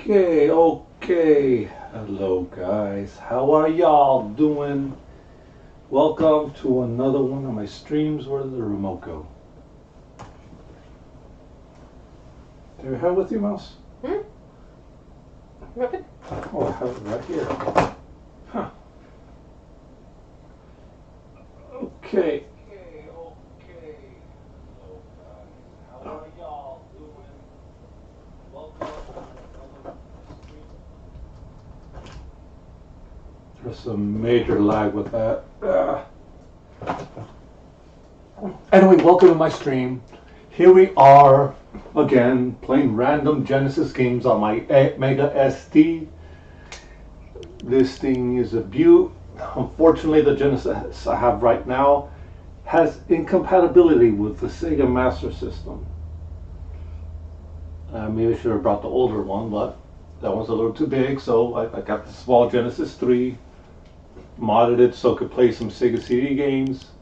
Okay. Hello, guys. How are y'all doing? Welcome to another one of my streams. Where did the remote go? Do you have it with you, Mouse? What? Oh, I have it right here. Huh. Okay. Hello, guys. How are y'all doing? Welcome to another stream. There's some major lag with that. Anyway, welcome to my stream. Here we are again playing random Genesis games on my Mega SD. This thing is a beaut. Unfortunately, the Genesis I have right now has incompatibility with the Sega Master System. Maybe I should have brought the older one, but that one's a little too big, so I got the small Genesis 3, modded it so I could play some Sega CD games.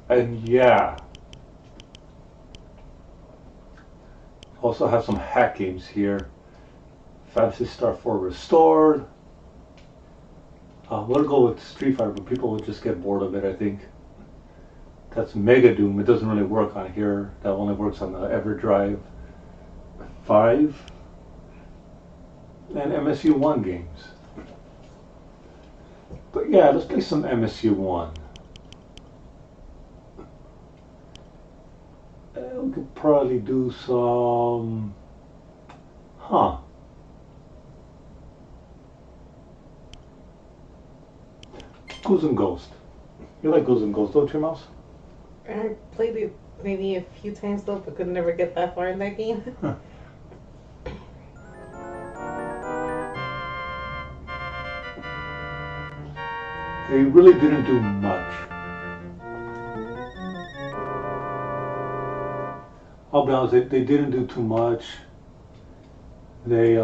And yeah. Also have some hack games here. Phantasy Star 4 Restored. We'll go with Street Fighter, but people would just get bored of it, I think. That's Mega Doom. It doesn't really work on here. That only works on the EverDrive 5 and MSU1 games. But yeah, let's play some MSU1. We could probably do some... Goose and Ghost. You like Goose and Ghost, don't you, Mouse? I played it maybe a few times though, but could never get that far in that game. Huh. They really didn't do much. I'll be honest, they didn't do too much. They,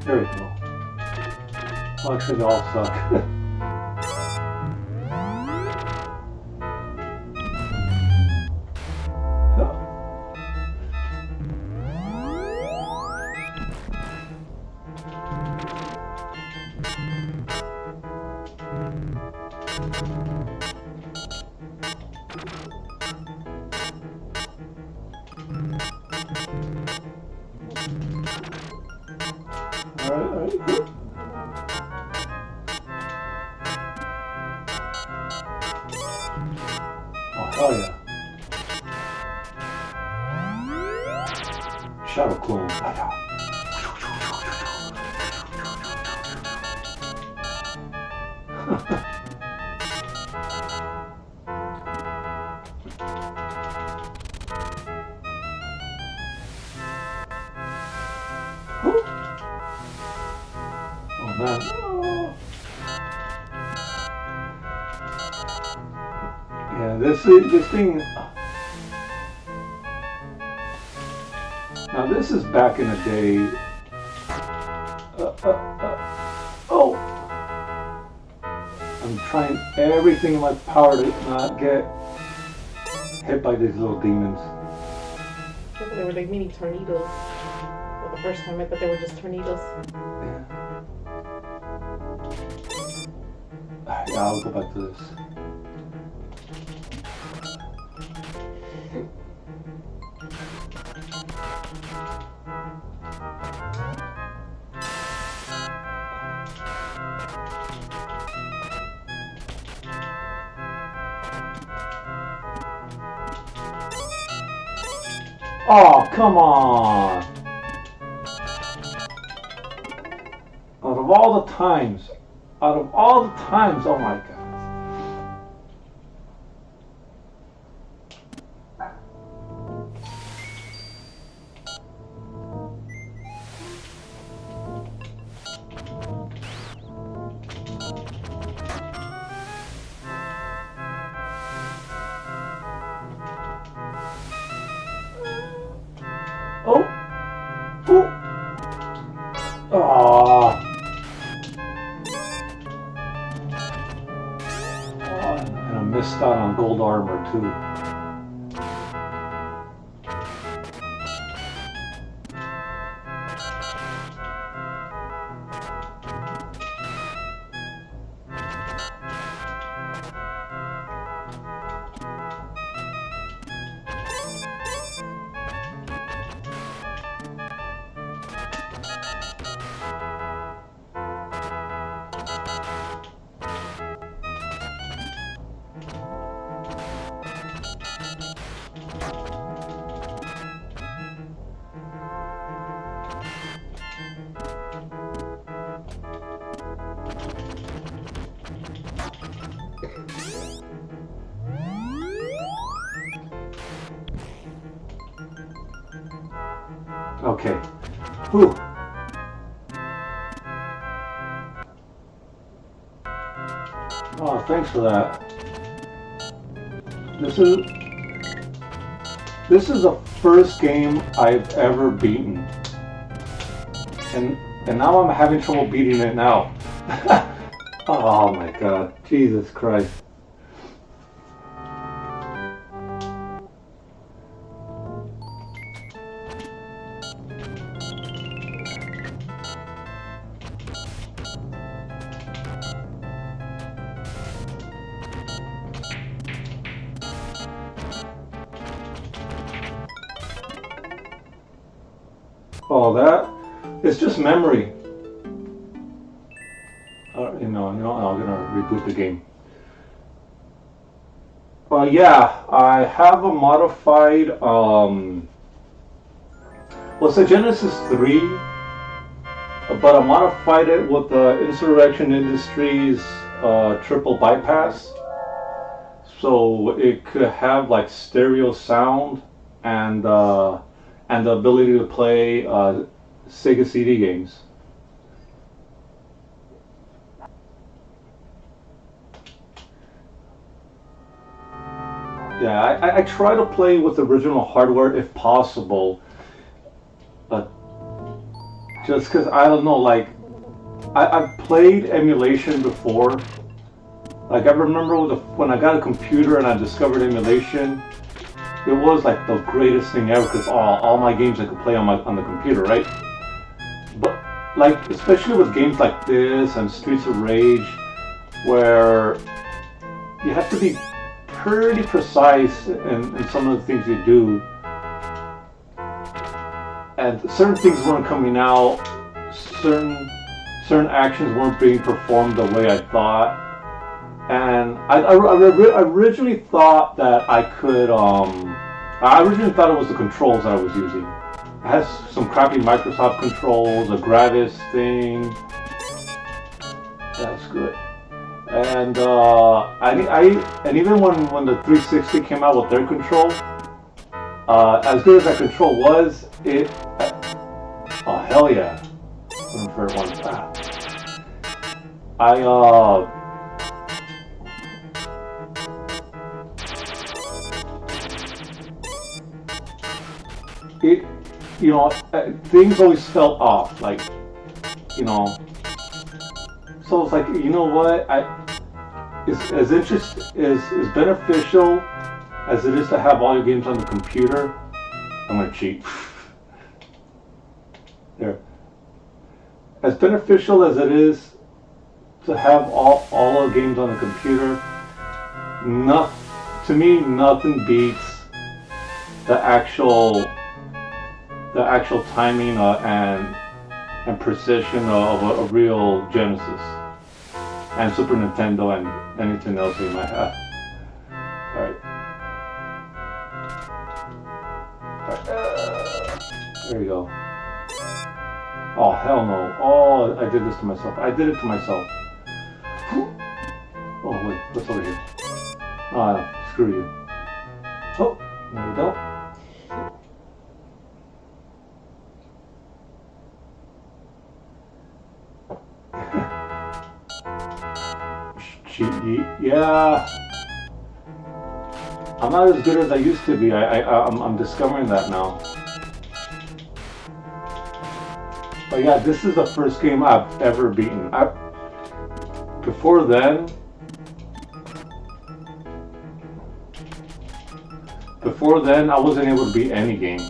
there we go. Well, actually, they all suck. Alright, good. Oh, hell yeah. Shadow Clone. Oh man. Yeah, this thing. Now this is back in the day. Oh! I'm trying everything in my power to not get hit by these little demons. They were like mini tornadoes. Well, the first time I thought they were just tornadoes. Yeah, I'll go back to this. Oh, come on! Out of all the times, oh my god. Oh! Oh! Oh! And I missed out on gold armor too. Okay. Whew. Oh, thanks for that. This is the first game I've ever beaten. And now I'm having trouble beating it now. Oh my god. Jesus Christ. Oh, that it's just memory. You know, I'm gonna reboot the game. Yeah, I have a modified. Well, it's a Genesis 3, but I modified it with the Insurrection Industries triple bypass, so it could have like stereo sound and the ability to play Sega CD games. Yeah, I try to play with original hardware if possible, but just because I don't know, like I've played emulation before. Like I remember when I got a computer and I discovered emulation. It was like the greatest thing ever because all my games I could play on the computer, right? But like especially with games like this and Streets of Rage, where you have to be pretty precise in some of the things you do, and certain things weren't coming out, certain actions weren't being performed the way I thought. And I originally thought that I could, I originally thought it was the controls that I was using. It has some crappy Microsoft controls, a Gravis thing. That's good. And and even when the 360 came out with their control, as good as that control was, oh hell yeah. For one. Things always felt off, like, so it's like, you know what, as beneficial as it is to have all your games on the computer, I'm gonna cheat. There. As beneficial as it is to have all the games on the computer, to me, nothing beats the actual timing and precision of a real Genesis and Super Nintendo and anything else we might have. All right. There you go. Oh, hell no. Oh, I did this to myself. I did it to myself. Oh, wait. What's over here? Oh, screw you. Oh, there we go. Yeah. I'm not as good as I used to be. I'm discovering that now. But yeah, this is the first game I've ever beaten. Before then, I wasn't able to beat any game.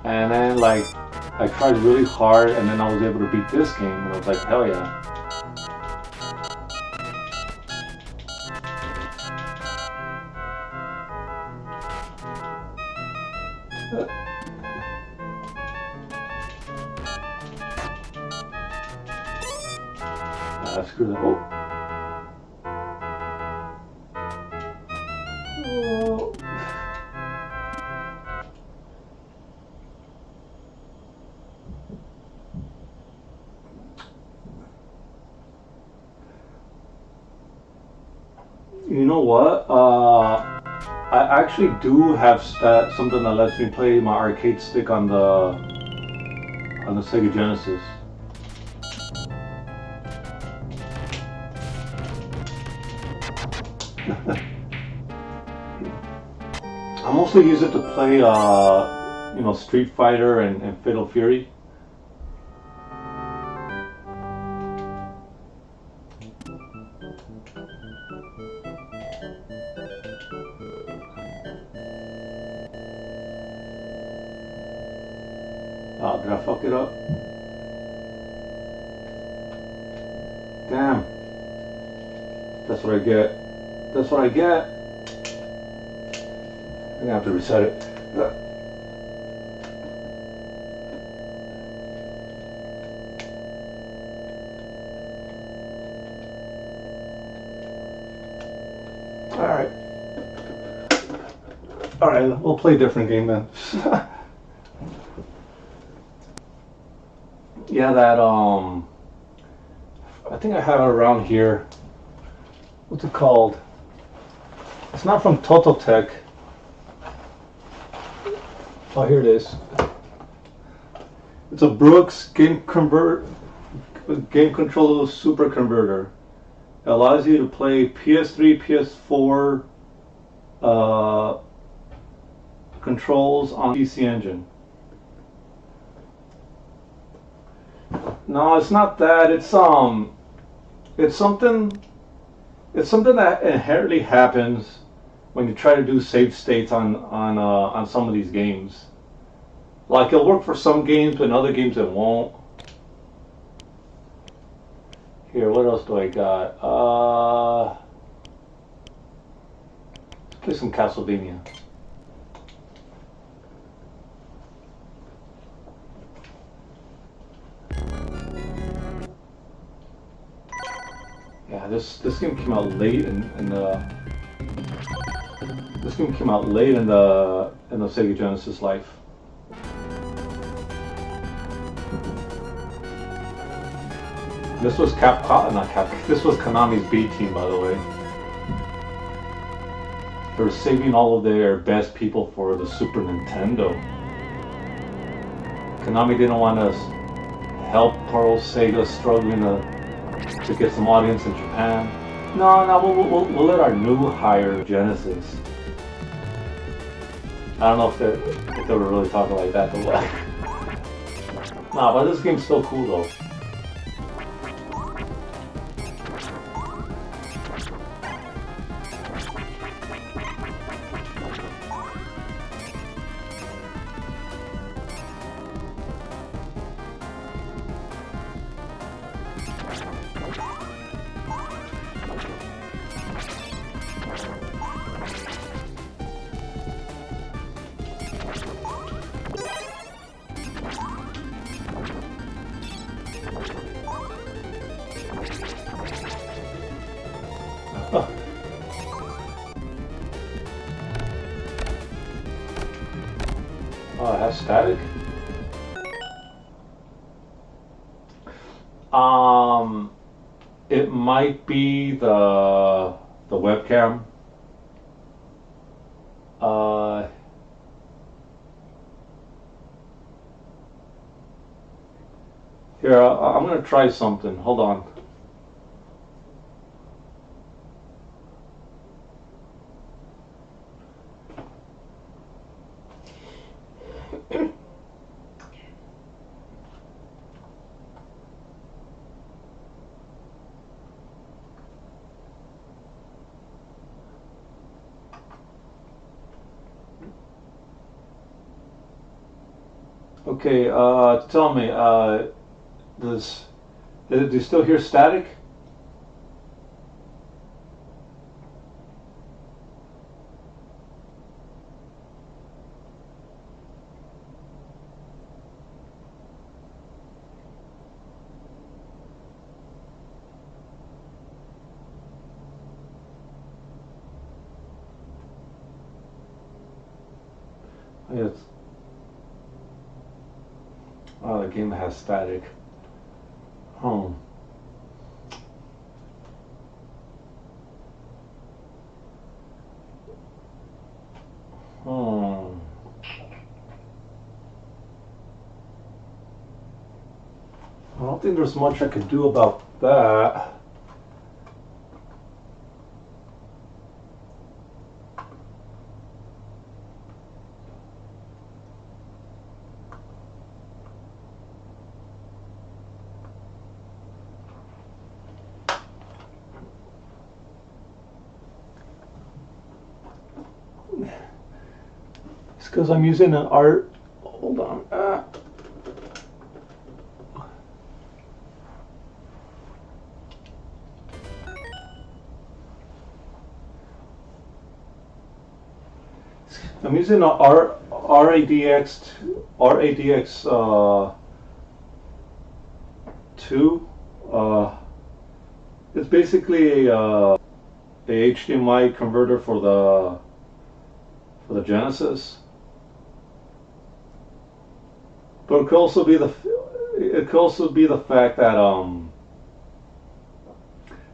And then like, I tried really hard and then I was able to beat this game and I was like, hell yeah. Screw that. Oh. You know what? I actually do have something that lets me play my arcade stick on the Sega Genesis. I mostly use it to play, Street Fighter and Fatal Fury. Oh, did I fuck it up? Damn. That's what I get. That's what I get. I'm gonna have to reset it. Alright. Alright, we'll play a different game then. Yeah, that, I think I have it around here. What's it called? It's not from Tototech. Oh, here it is. It's a Brooks game controller super converter. It allows you to play PS3, PS4 controls on PC Engine. No, it's not that. It's something that inherently happens when you try to do save states on some of these games. Like, it'll work for some games, but in other games it won't. Here, what else do I got? Let's play some Castlevania. Yeah, this game came out late in the Sega Genesis life. This was this was Konami's B team, by the way. They were saving all of their best people for the Super Nintendo. Konami didn't want to help poor old Sega struggling to get some audience in Japan. No, we'll let our new hire Genesis. I don't know if they were really talking like that, but nah, but this game's still cool though. It has static. Um, it might be the webcam. Uh, Here, I'm gonna try something. Hold on. Okay, tell me, does do you still hear static? Yes. Oh, the game has static. Hmm. Hmm. I don't think there's much I could do about that. It's because I'm using an art. Hold on. I'm using a RADX 2. It's basically a HDMI converter for the Genesis. But it could also be the fact that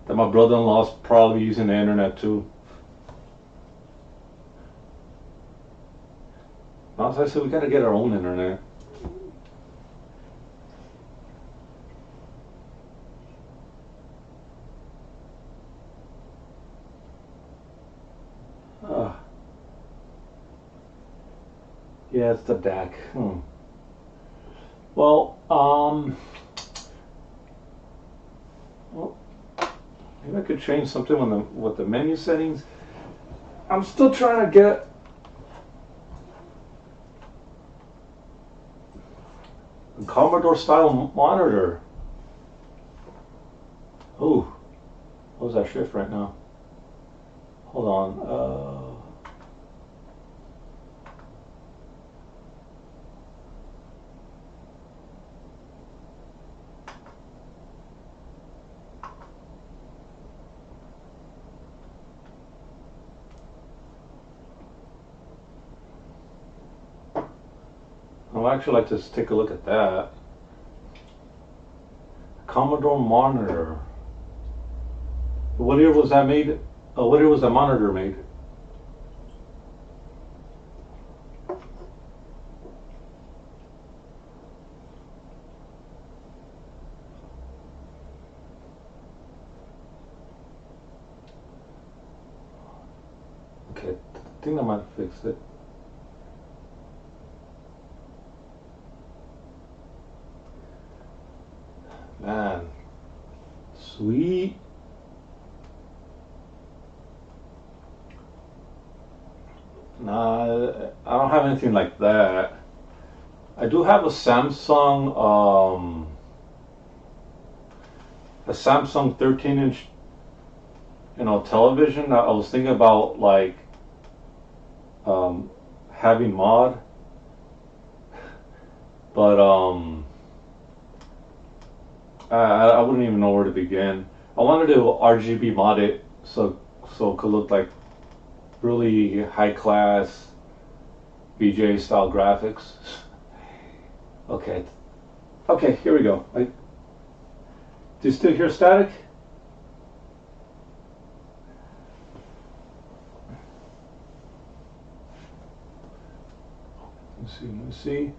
that my brother-in-law's probably using the internet too. As I said, we gotta get our own internet. Uh, yeah, it's the DAC. Well, well, maybe I could change something with the menu settings. I'm still trying to get a Commodore style monitor. Oh, what was that shift right now? Hold on. I'd actually like to take a look at that. Commodore monitor. What year was that made? What year was the monitor made? Okay, I think I might have fixed it. Man, sweet. Nah, I don't have anything like that. I do have a Samsung 13-inch, television. I was thinking about like having mod, but I wouldn't even know where to begin. I wanted to RGB mod it so it could look like really high class, BJ style graphics. Okay. Okay, here we go. Do you still hear static? Let's see, let's see.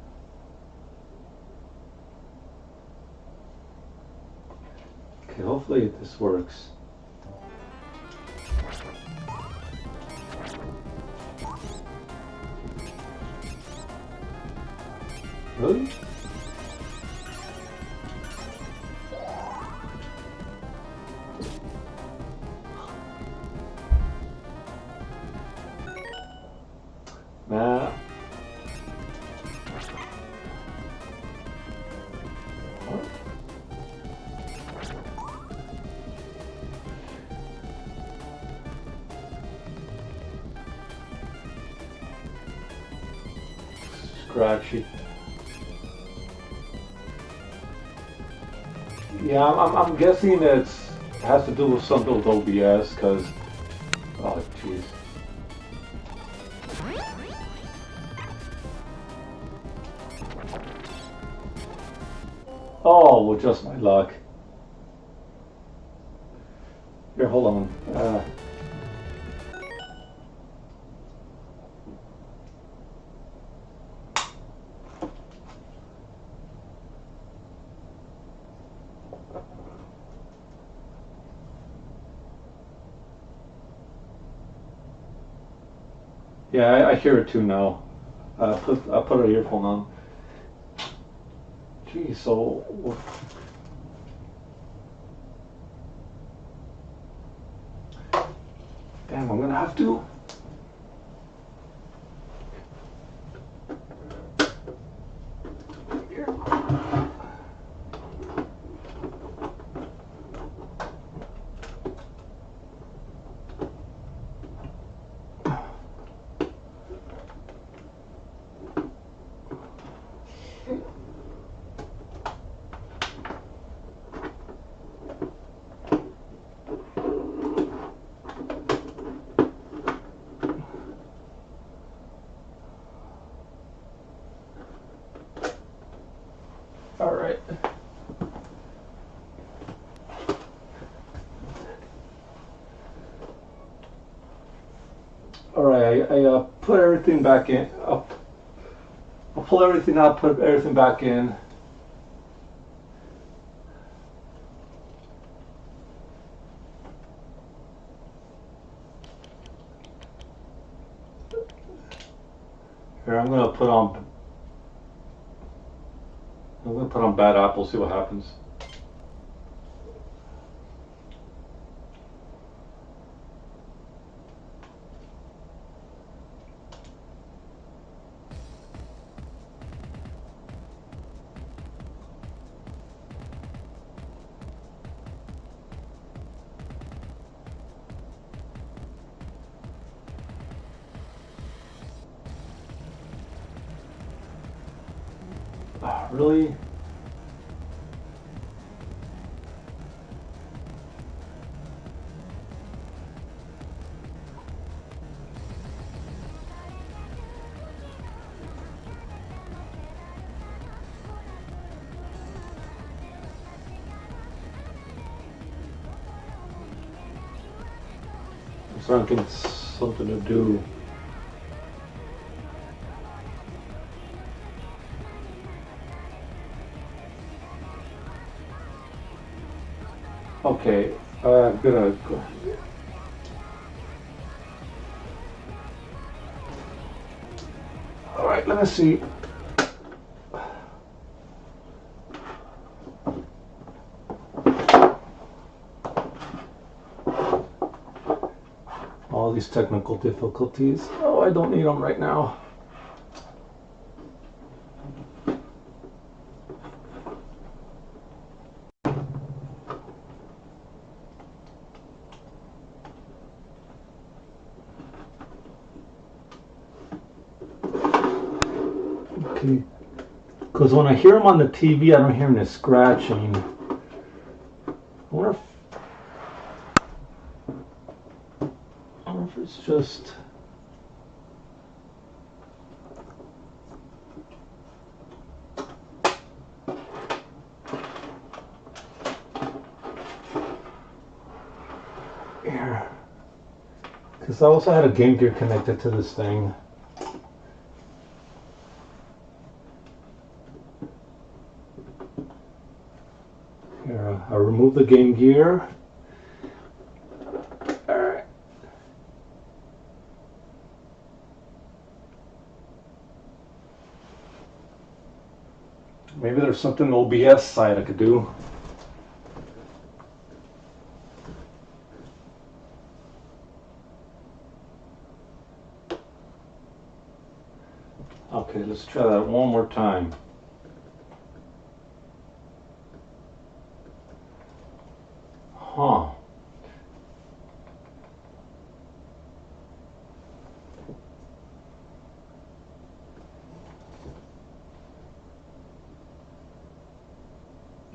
Okay, hopefully this works. Really? Nah. What? Scratchy. Yeah, I'm guessing it has to do with something with OBS, because, oh jeez. Oh, well, just my luck. Here, hold on. Yeah, I hear it too now. I put an earphone on. Geez, so damn, I'm gonna have to. Here. All right. All right. I put everything back in. I'll pull everything out. Put everything back in. Here, I'm gonna put on Bad Apple. See what happens. Really? I'm starting to think it's something to do. Okay, I'm gonna go. All right, let me see. All these technical difficulties. Oh, I don't need them right now. Okay, because when I hear them on the TV, I don't hear any scratching. I wonder if it's just. I also had a Game Gear connected to this thing. Here, I'll remove the Game Gear. Alright. Maybe there's something OBS side I could do. Okay, let's try that one more time. Huh.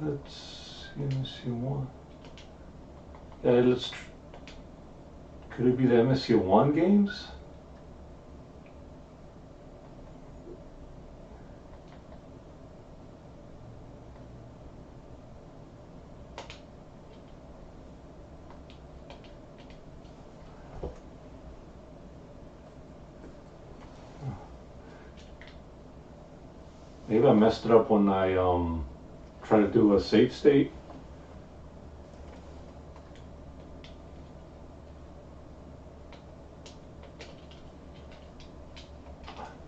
Let's see one. Could it be the MSU1 games? Maybe I messed it up when I tried to do a save state.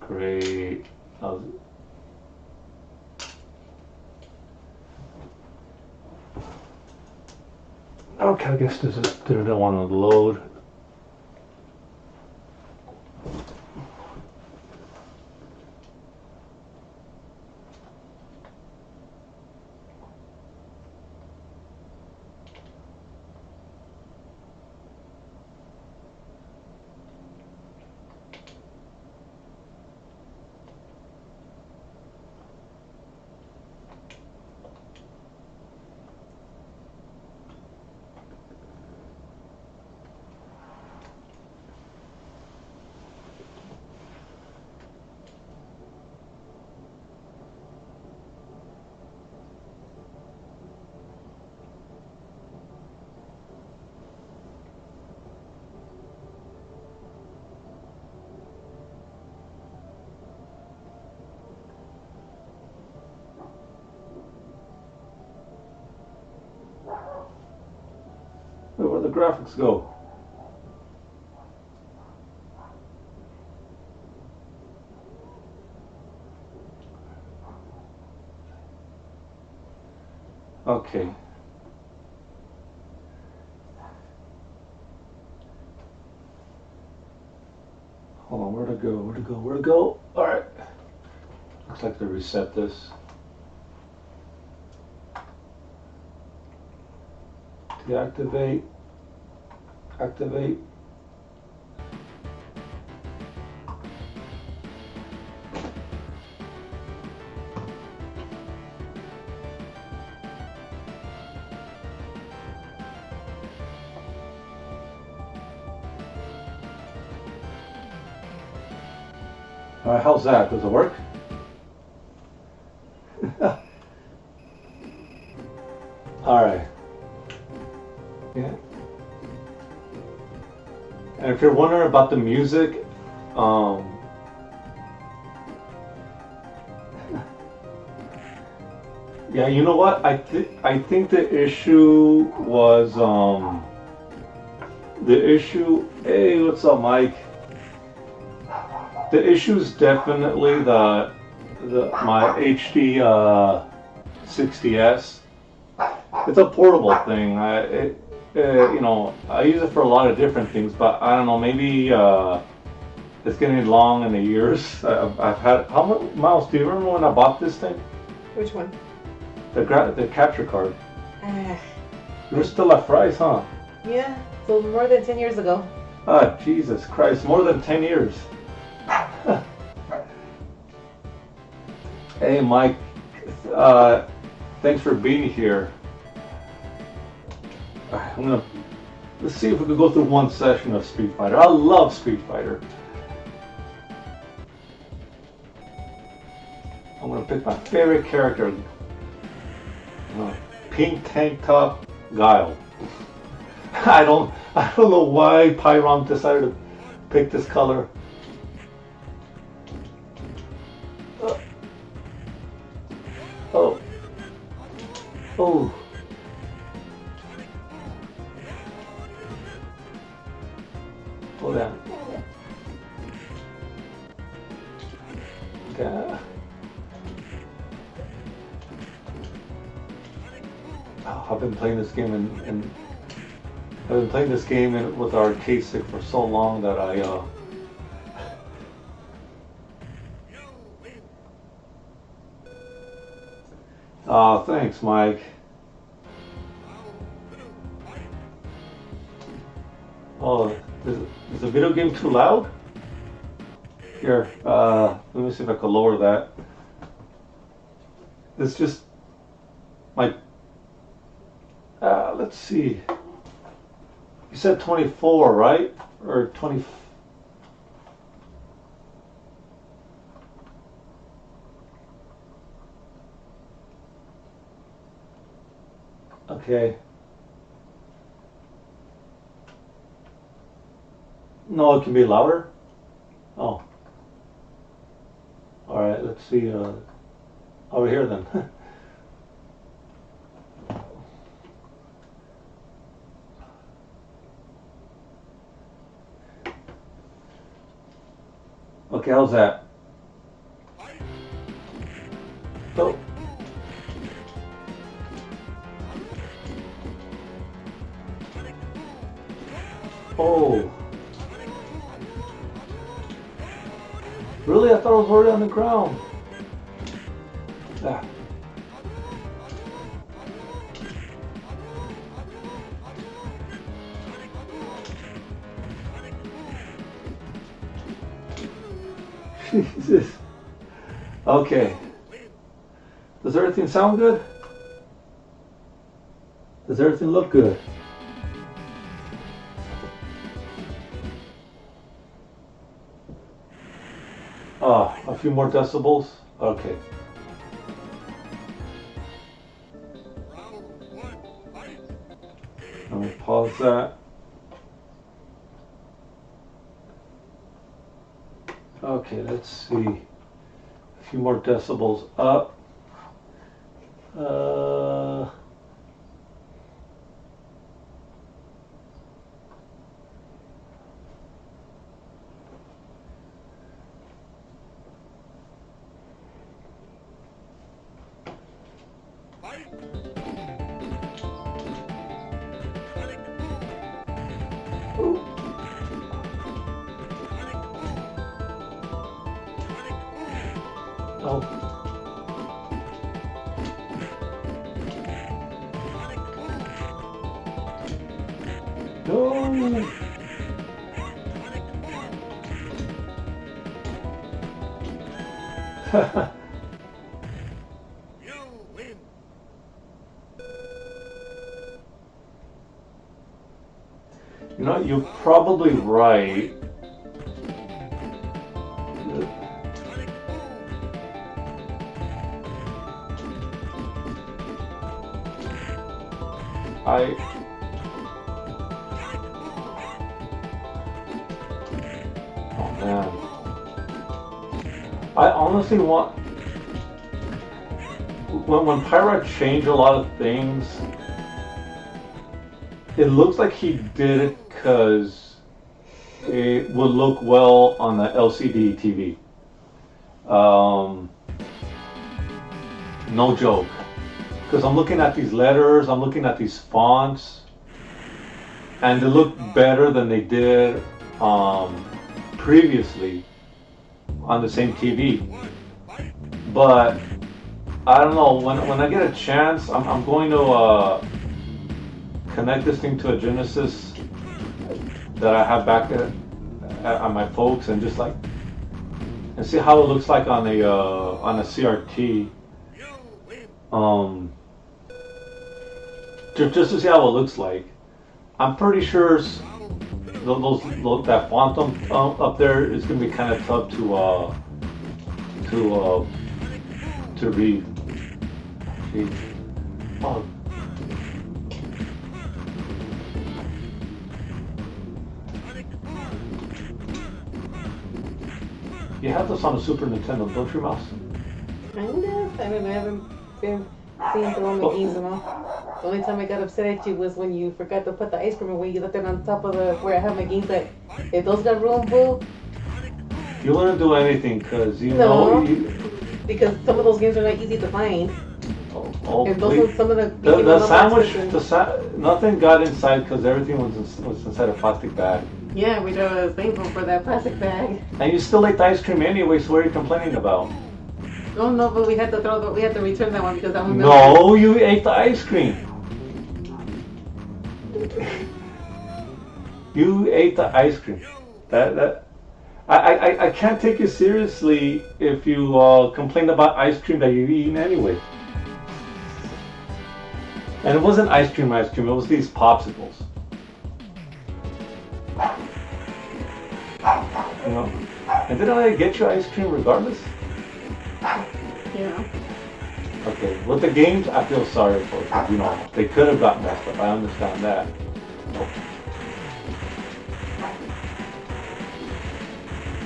Great. Okay, I guess this is didn't want to load. Where'd the graphics go? Okay. Hold on, where'd it go? Where'd it go? Where'd it go? Alright. Looks like they reset this. Deactivate. Activate. Alright, how's that? Does it work? Alright. Yeah. And if you're wondering about the music, yeah, you know what? I think the issue was Hey, what's up, Mike? The issue is definitely my HD 60s. It's a portable thing. You know, I use it for a lot of different things, but I don't know. Maybe it's getting long in the years. I've had. How much, Miles? Do you remember when I bought this thing? Which one? The capture card. You were still at Fry's, huh? Yeah, so more than 10 years ago. Ah, Jesus Christ! More than 10 years. Hey, Mike. Thanks for being here. Let's see if we could go through one session of Street Fighter. I love Street Fighter. I'm gonna pick my favorite character. Pink tank top Guile. I don't know why Pyron decided pick this color. Oh. Oh. Hold on. Okay. Oh, I've been playing this game and I've been playing this game with our arcade stick for so long that I thanks, Mike. Oh, is the video game too loud? Here, let me see if I can lower that. It's just my. Let's see. You said 24, right? Or 20. Okay. No, it can be louder? Oh. Alright, let's see. Over here then. Okay, how's that? Oh. Oh. Really? I thought I was already on the ground. Ah. Jesus. Okay. Does everything sound good? Does everything look good? A few more decibels? Okay. Let me pause that. Okay, let's see. A few more decibels up. Oh. No. You know, you're probably right. Oh man. I honestly want. When Pyra changed a lot of things, it looks like he did it because it would look well on the LCD TV. No joke. Because I'm looking at these letters, I'm looking at these fonts, and they look better than they did previously on the same TV. But I don't know, when I get a chance, I'm going to connect this thing to a Genesis that I have back at my folks, and just like and see how it looks like on a CRT. Just to see how it looks like. I'm pretty sure that Phantom up there is gonna be kind of tough to read. Jeez. Oh. You have this on the Super Nintendo, don't you, Mouse? Kind of. I don't know. I haven't been seeing through all my games and all. The only time I got upset at you was when you forgot to put the ice cream away. You left it on top of the where I have my games. Like, if those got ruined, boo. You wouldn't do anything because you No. know. Because some of those games are not easy to find. Oh, And those are some of the the sandwich, nothing got inside because everything was inside a plastic bag. Yeah, we was thankful for that plastic bag. And you still ate the ice cream anyway, so what are you complaining about? Oh no, but we had to return that one because that one. No, you ate the ice cream. You ate the ice cream. I can't take you seriously if you complain about ice cream that you've eaten anyway. And it wasn't ice cream, it was these popsicles. You know? And didn't I get you ice cream regardless? Yeah. Okay, with the games, I feel sorry for because, you know, they could have got messed up. I understand that.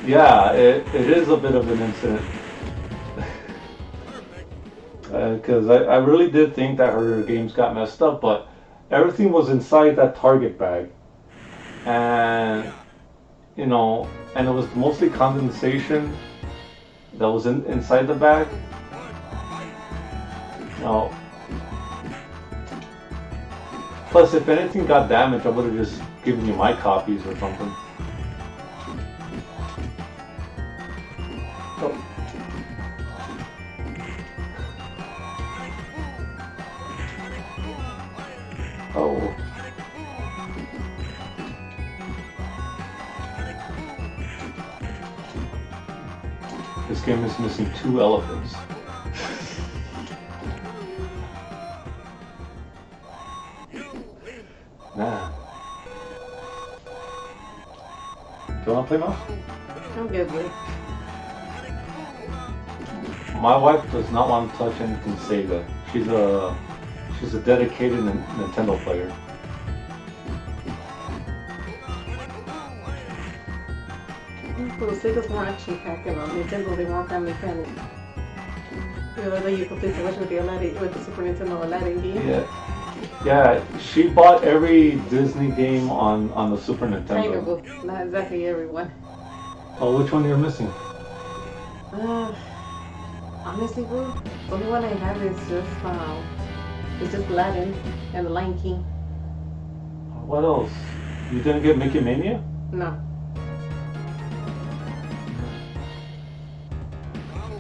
Yeah, it is a bit of an incident. Because I really did think that her games got messed up, but everything was inside that Target bag. And, you know, and it was mostly condensation that was inside the bag. No. Plus, if anything got damaged, I would have just given you my copies or something. Oh. Oh. This game is missing 2 elephants. Nah. Do you want to play Mouse? I'm good, boo. My wife does not want to touch anything Sega. She's a dedicated Nintendo player. Well, Sega's more action packed than Nintendo. They more family friendly. You know, you could play so much with the Super Nintendo Aladdin game. Yeah. She bought every Disney game on the Super Nintendo. Kind of, not exactly everyone. Oh, which one you're missing? Honestly, boo, the only one I have is just Aladdin and the Lion King. What else? You didn't get Mickey Mania? No.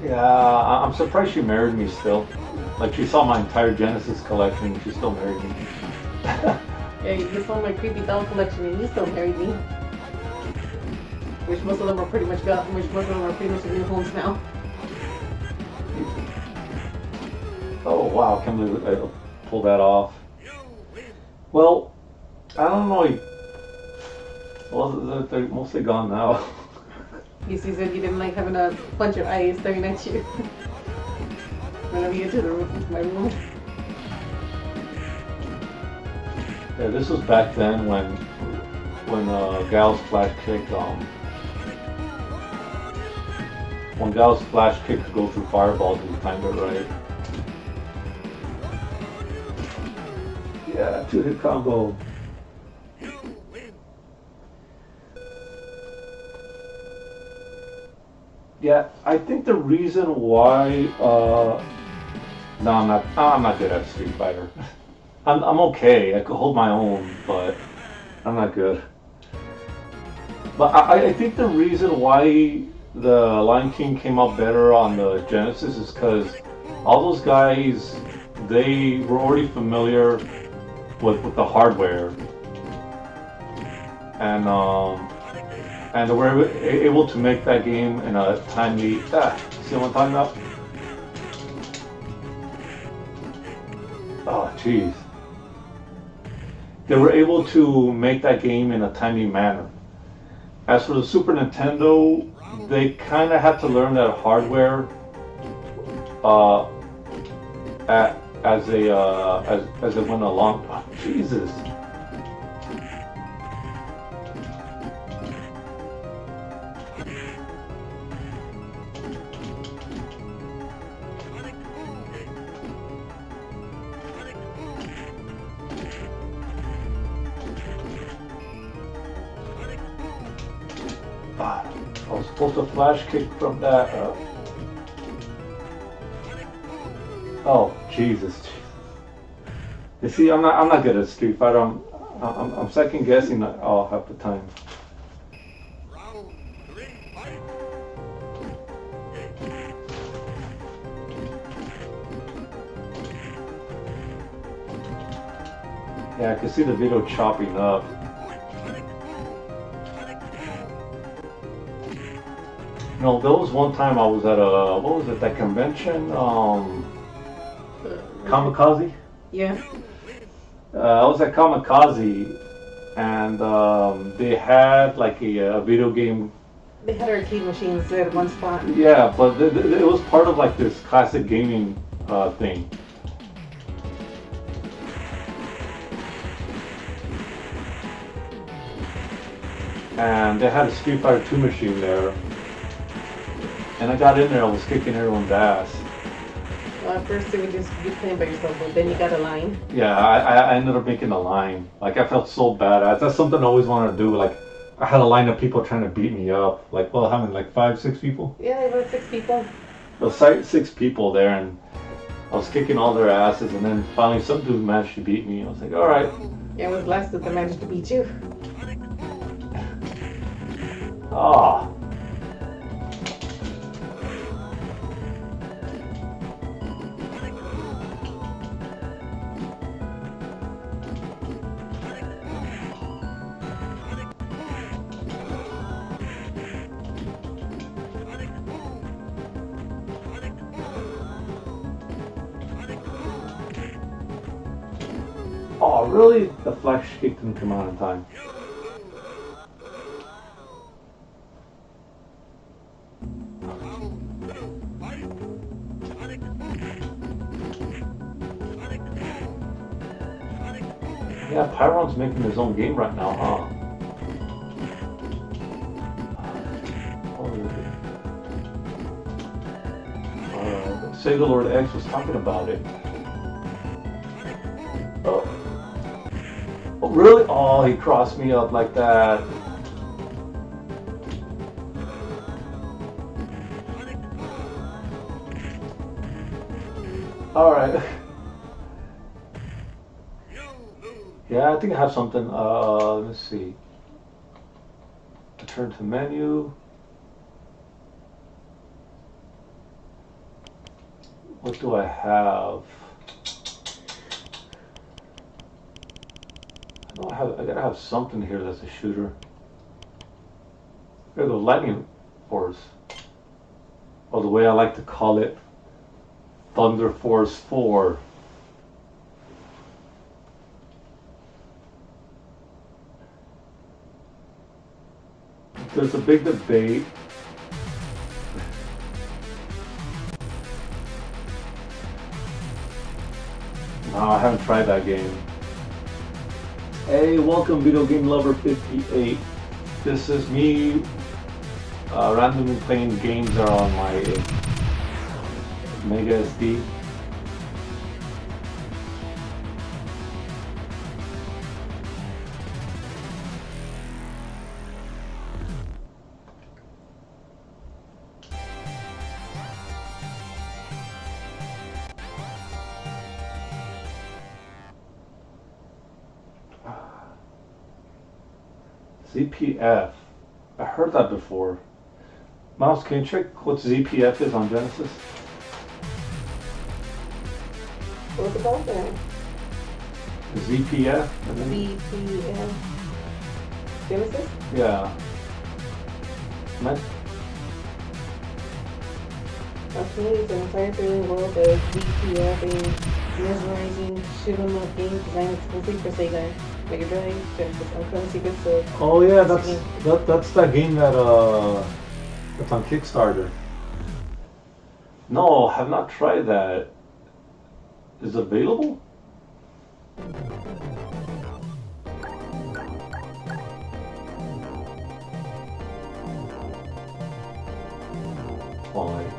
Yeah, I'm surprised she married me still. Like, she saw my entire Genesis collection and she still married me. Yeah, you saw my creepy doll collection and you still married me. Which most of them are pretty much in new homes now. Oh wow, I can't believe I pulled that off. Well, I don't know. Well, they're mostly gone now. You said you didn't like having a bunch of eyes staring at you. Whenever you get to my room. Yeah, this was back then when Gal's flash kick when Gal's flash kick could go through fireballs and timed it right. Yeah, 2-hit combo. Yeah, I think the reason why no, I'm not good at Street Fighter. I'm okay. I could hold my own, but I'm not good. But I think the reason why the Lion King came out better on the Genesis is because all those guys, they were already familiar with the hardware, and they were able to make that game in a timely. See what I'm talking about? Oh, jeez. They were able to make that game in a timely manner. As for the Super Nintendo, they kind of had to learn that hardware as it went along. Oh, Jesus. I was supposed to flash kick from that. Oh, Jesus. You see, I'm not good at Street Fighter. I'm second guessing all half the time. Yeah, I can see the video chopping up. You know, there was one time I was at what was it, that convention? Kamikaze? Yeah. I was at Kamikaze, and they had like a video game. They had arcade machines at one spot. Yeah, but it was part of like this classic gaming thing. And they had a Street Fighter 2 machine there. And I got in there, I was kicking everyone's ass. Well, at first it would just be playing by yourself, but then you got a line. Yeah, I ended up making a line. Like, I felt so bad. That's something I always wanted to do. Like, I had a line of people trying to beat me up. Like, well, how many? Like 5, 6 people? Yeah, there were 6 people. There was 6 people there, and I was kicking all their asses, and then finally some dude managed to beat me. I was like, alright. Yeah, it was last that managed to beat you. Ah. Oh, really? The flash kick didn't come out in time. Yeah, Pyron's making his own game right now, huh? Sega Lord X was talking about it. Oh. Oh, really? Oh, he crossed me up like that. Alright. Yeah, I think I have something. Let's see. Return to menu. What do I have? I gotta have something here that's a shooter. There go, Lightning Force. Or the way I like to call it, Thunder Force 4. There's a big debate. No, I haven't tried that game. Hey, welcome Video Game Lover 58. This is me randomly playing games that are on my Mega SD. ZPF. I heard that before. Mouse, can you check what ZPF is on Genesis? What's it called then? ZPF? ZPF. Genesis? Yeah. Okay, it's an entire thrilling world of ZPF, a mesmerizing shoot-'em-up game designed exclusively for Sega, Mega Drive, Genesis, Unclaimed Secrets of... Oh yeah, that's that game that's on Kickstarter. No, have not tried that. Is it available? Fine.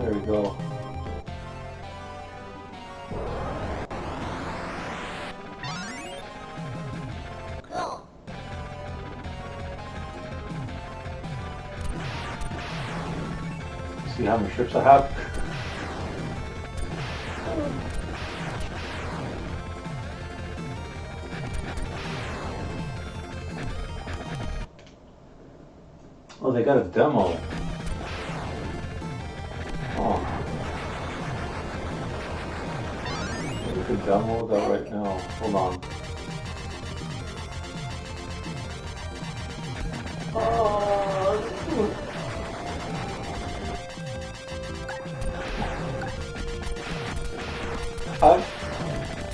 There we go. see how many ships I have. Oh, they got a demo. Oh. We can download that right now. Hold on.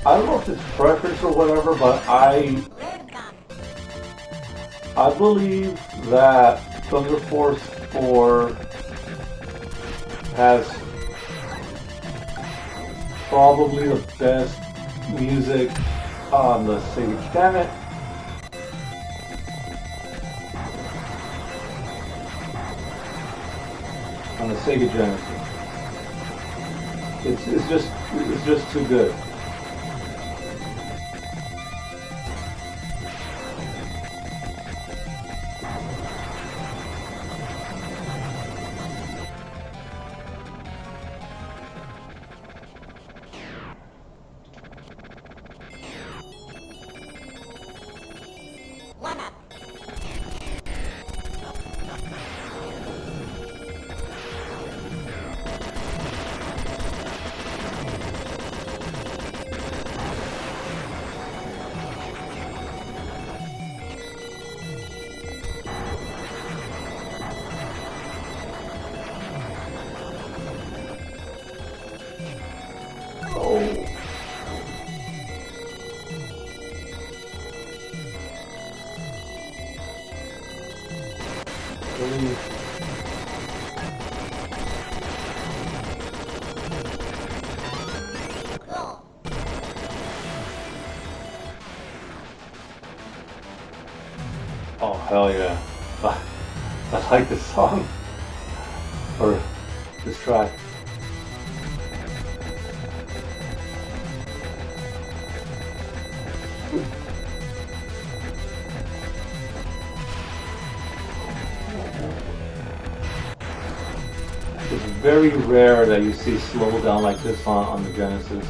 I don't know if it's preference or whatever, but I believe that Thunder Force 4 has probably the best music on the Sega. Damn it! On the Sega Genesis. It's just too good. Oh, hell yeah. I like this song. Or this track. It's very rare that you see slow down like this on the Genesis.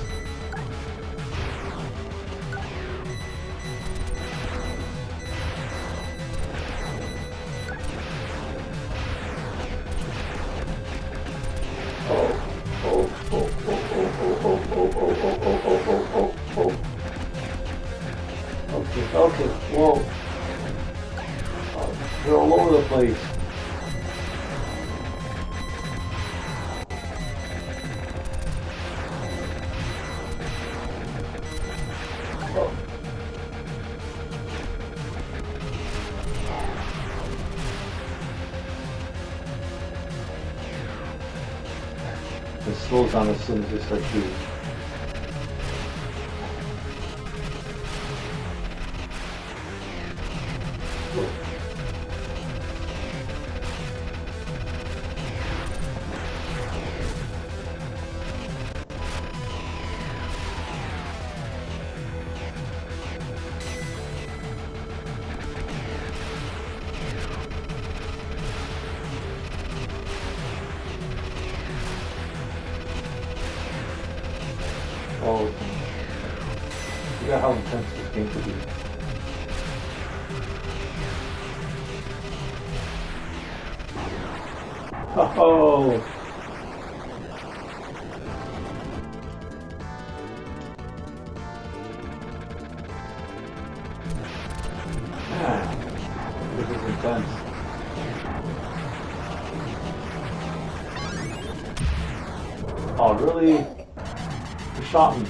Okay, whoa. They're all over the place. It slows down as soon as they start shooting. Oh, forgot how intense this game could be. Oh! Man, this is intense. Oh, really? You shot me.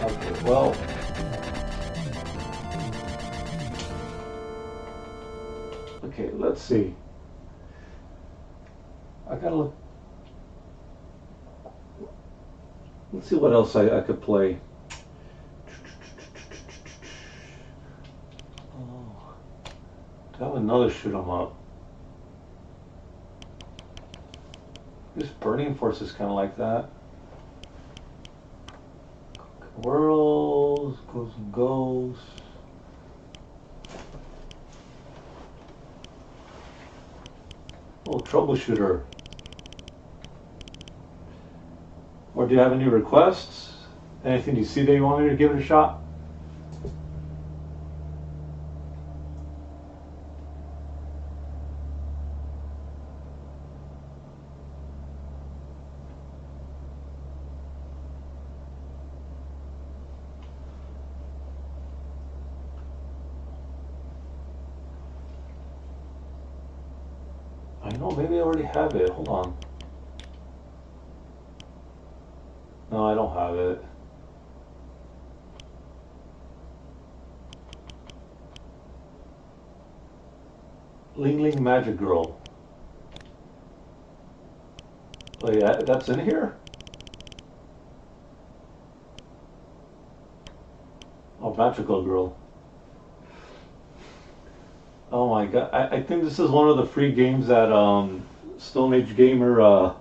Okay, well. Okay, let's see. I gotta look. Let's see what else I could play. Oh, to have another shoot 'em up. This Burning Force is kind of like that. Worlds, goes and goes. Oh, troubleshooter. Or do you have any requests? Anything you see that you want me to give it a shot? I know, maybe I already have it. Hold on. No, I don't have it. Ling Ling Magic Girl. Oh yeah, that's in here? Oh, Magical Girl. Oh my god, I think this is one of the free games that Stone Age Gamer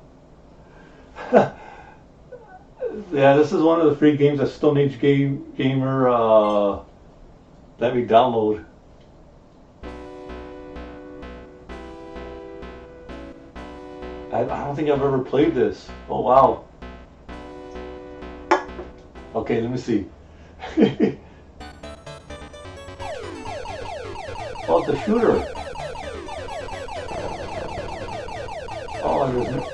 yeah, this is one of the free games that Stone Age Gamer let me download. I don't think I've ever played this. Oh wow. Okay, let me see. Oh, it's a shooter. Oh, and there's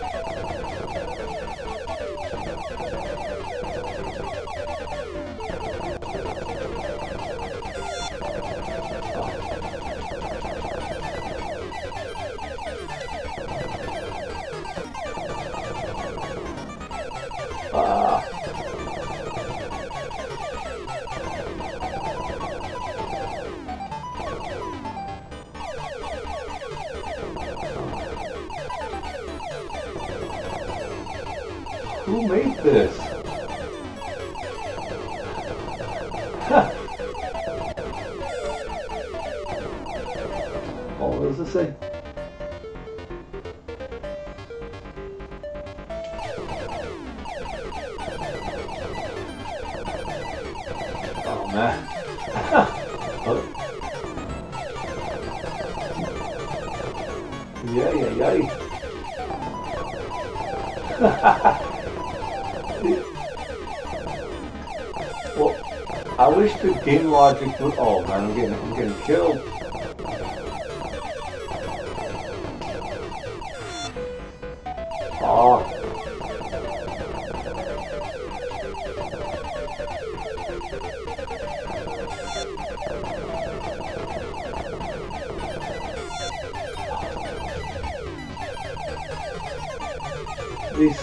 who made this? Oh, what does it say? Oh man. Yeah. Well, I wish the game logic would. Oh man, I'm getting killed. Oh. These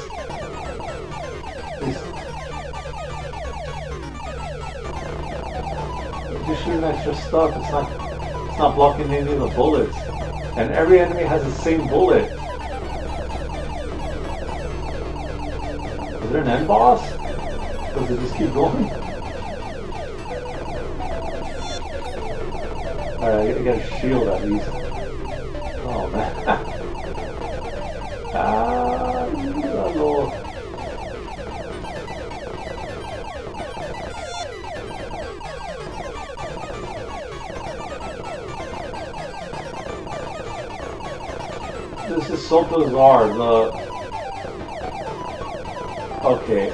just shooting extra stuff. It's not blocking any of the bullets. And every enemy has the same bullet. Is there an end boss? Does it just keep going? Alright, I got a shield at least. Oh man. Lord. This is so bizarre. Okay.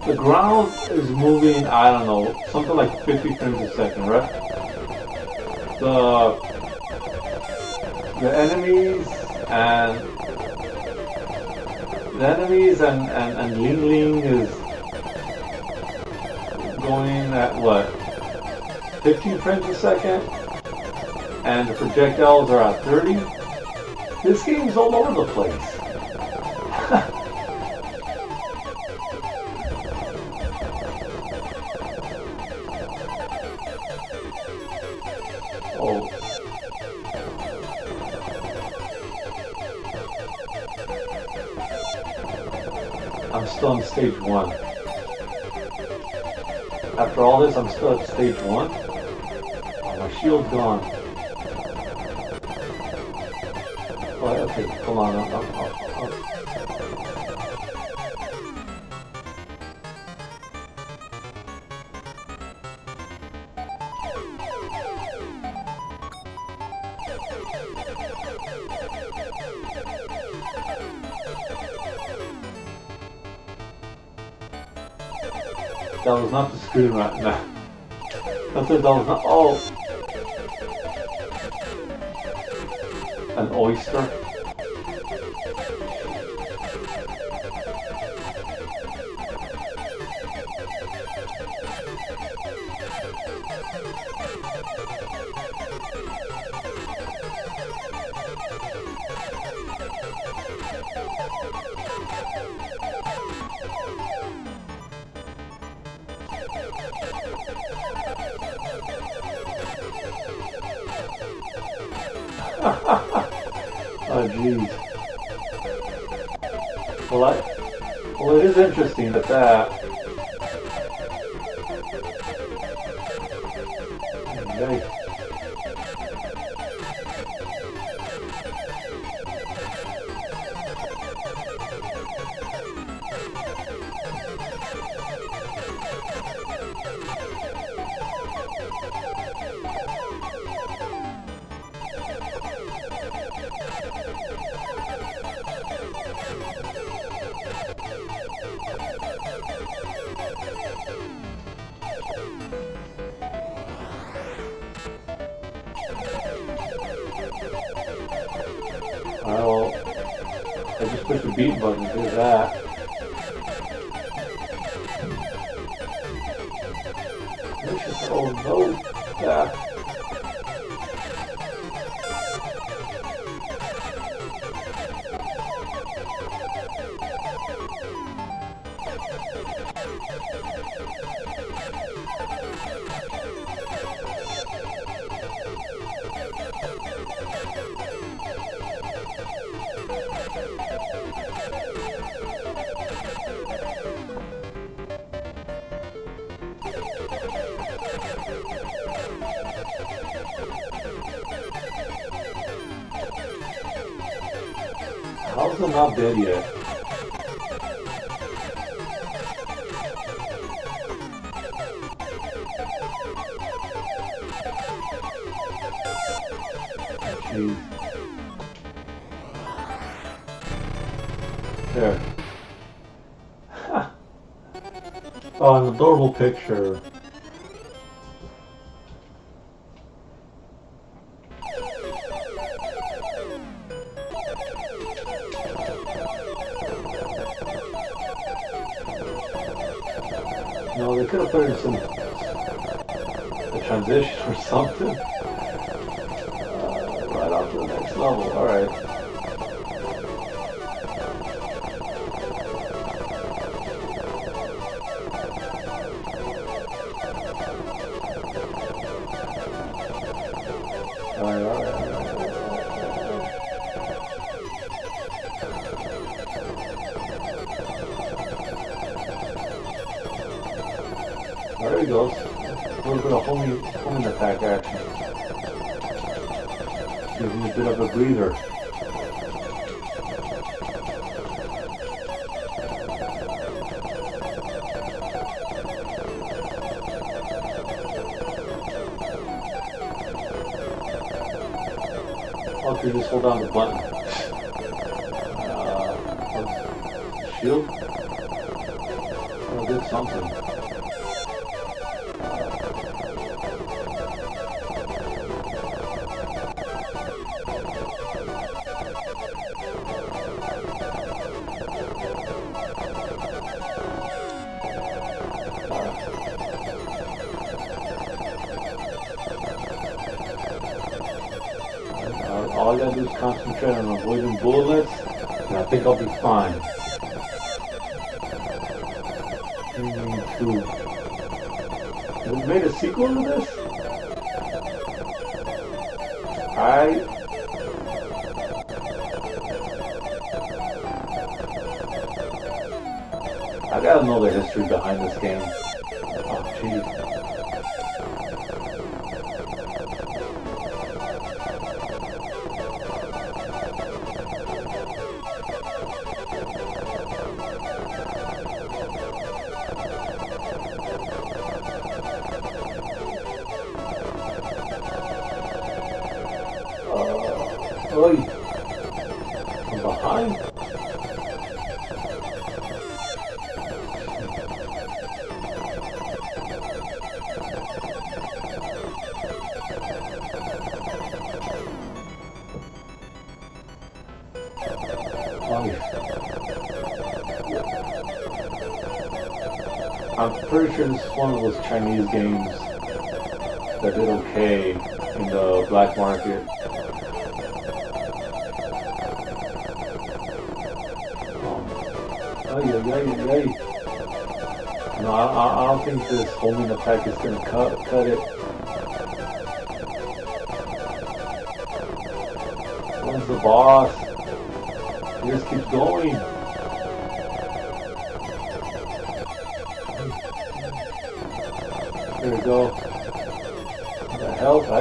The ground is moving, I don't know, something like 50 frames a second, right? The enemies and Ling Ling is going at what? 15 frames a second? And the projectiles are at 30? This game's all over the place. Oh. I'm still on stage 1. After all this, I'm still at stage 1. Oh, my shield's gone. Oh, okay, hold on. That was not the screen right now. That's it, that was not. Oh! An oyster. Oh jeez. Well, it is interesting that. Okay. Well, I just pushed the beat button to do that. Oh no! Yeah. How's it not dead yet? Jeez. There. Oh, an adorable picture. No, they could have put in some a transition or something. Right on to the next level. All right. There he goes. A little bit of homing attack action. Gives him a bit of a breather. Okay, just hold down the button. Shield? Oh, did something. All I gotta do is concentrate on avoiding bullets, and I think I'll be fine. 2. Have we made a sequel to this? I gotta know the history behind this game. Oh, jeez. Oi. From behind? I'm pretty sure this is one of those Chinese games that did okay in the black market. No, I don't think this homing attack is gonna cut it. When's the boss? It just keeps going. There we go. The health. Ow.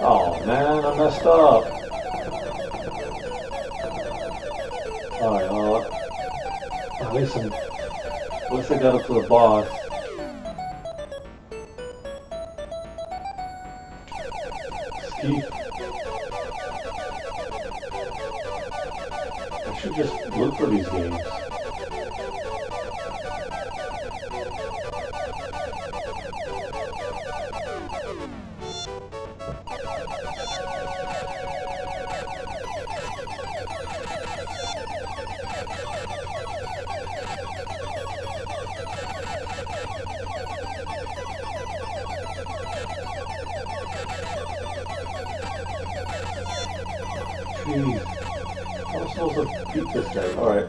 Oh man, I messed up. Alright, at least I got up to the boss. Steve. I should just look for these games. Jeez. I'm supposed to beat this guy. Alright.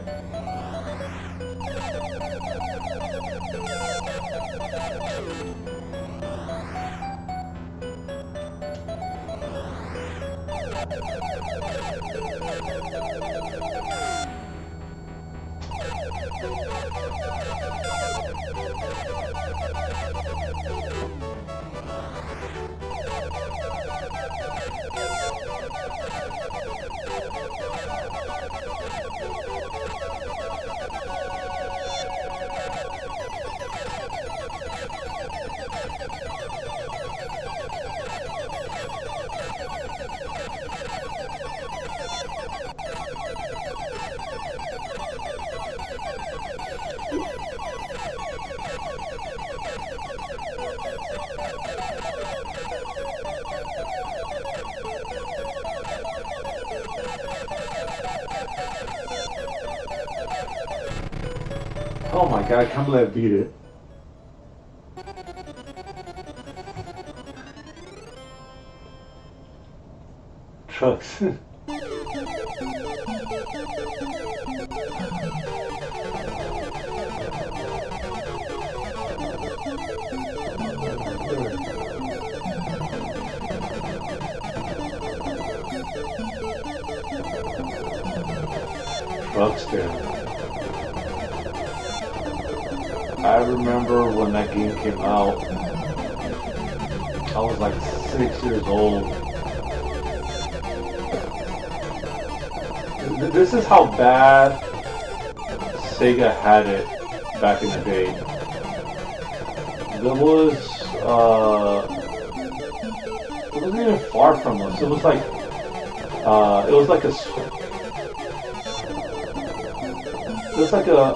Oh my god, I can't believe I beat it. Trucks. Truckster. I remember when that game came out, I was like 6 years old. This is how bad Sega had it back in the day. There was, it wasn't even far from us. It was like a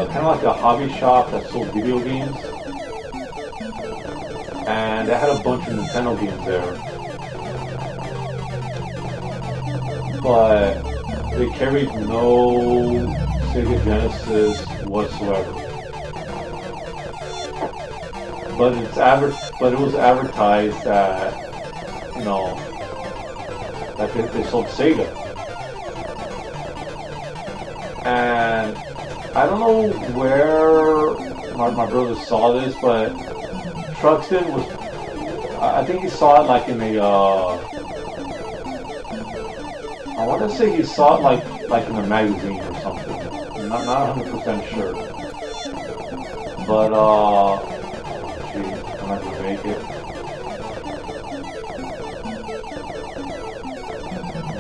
kind of like a hobby shop that sold video games, and they had a bunch of Nintendo games there, but they carried no Sega Genesis whatsoever. But it was advertised that, you know, that they sold Sega. And I don't know where my brother saw this, but Truxton was, I think he saw it like in a, I want to say he saw it like in a magazine or something. I'm not 100% sure. But, gee, I'm not going to make it.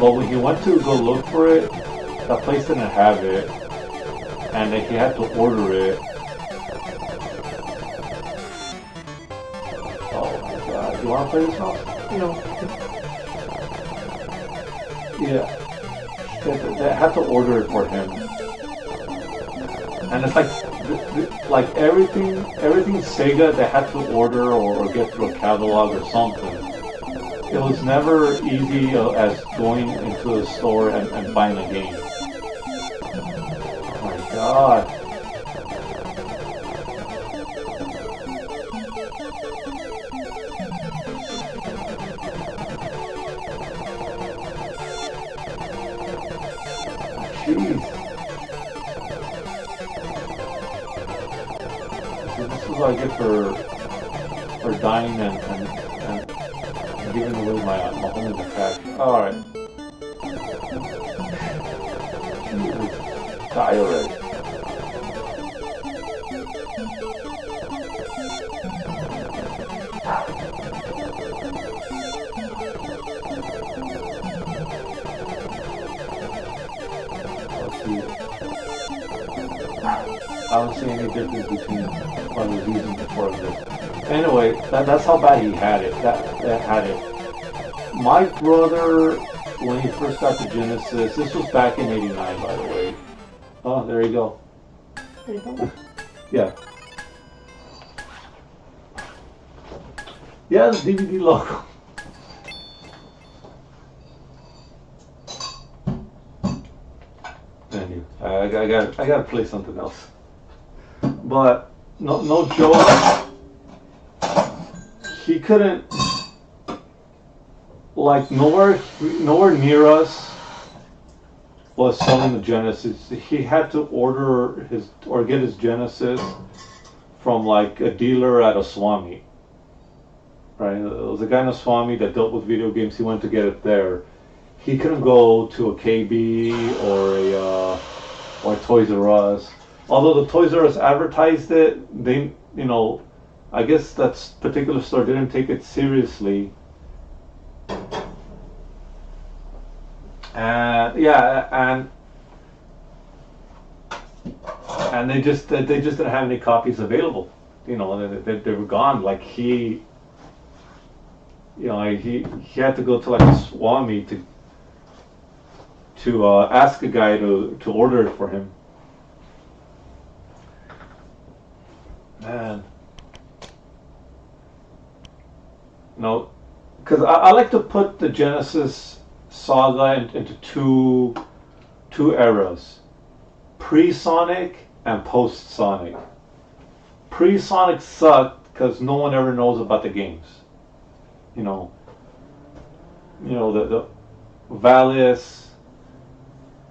But when he went to go look for it, that place didn't have it, and that he had to order it. Oh my god! You want to play this now? No. Yeah. They had to order it for him, and it's like everything Sega they had to order or get through a catalog or something. It was never easy as going into a store and buying a game. Oh my god. Jeez. This is what I get for dying and giving away my home in the cash. Alright. Jesus. Die already. Let's see. I don't see any difference between what I was using before this. Anyway, that's how bad he had it. That had it. My brother, when he first got the Genesis, this was back in '89, by the way. Oh, there you go. There you go. Yeah. Yeah, the DVD logo. Anyway, I gotta play something else. But no joke. He couldn't, like, nowhere near us was selling the Genesis. He had to order get his Genesis from like a dealer at a Swami. Right? There was a guy in a Swami that dealt with video games. He went to get it there. He couldn't go to a KB or a Toys R Us. Although the Toys R Us advertised it, they, I guess that particular store didn't take it seriously. And they just didn't have any copies available. They were gone. Like he had to go to like a Swami to ask a guy to order it for him. Man. Because I like to put the Genesis saga into two eras: pre-Sonic and post-Sonic. Pre-Sonic sucked because no one ever knows about the games. The Valis,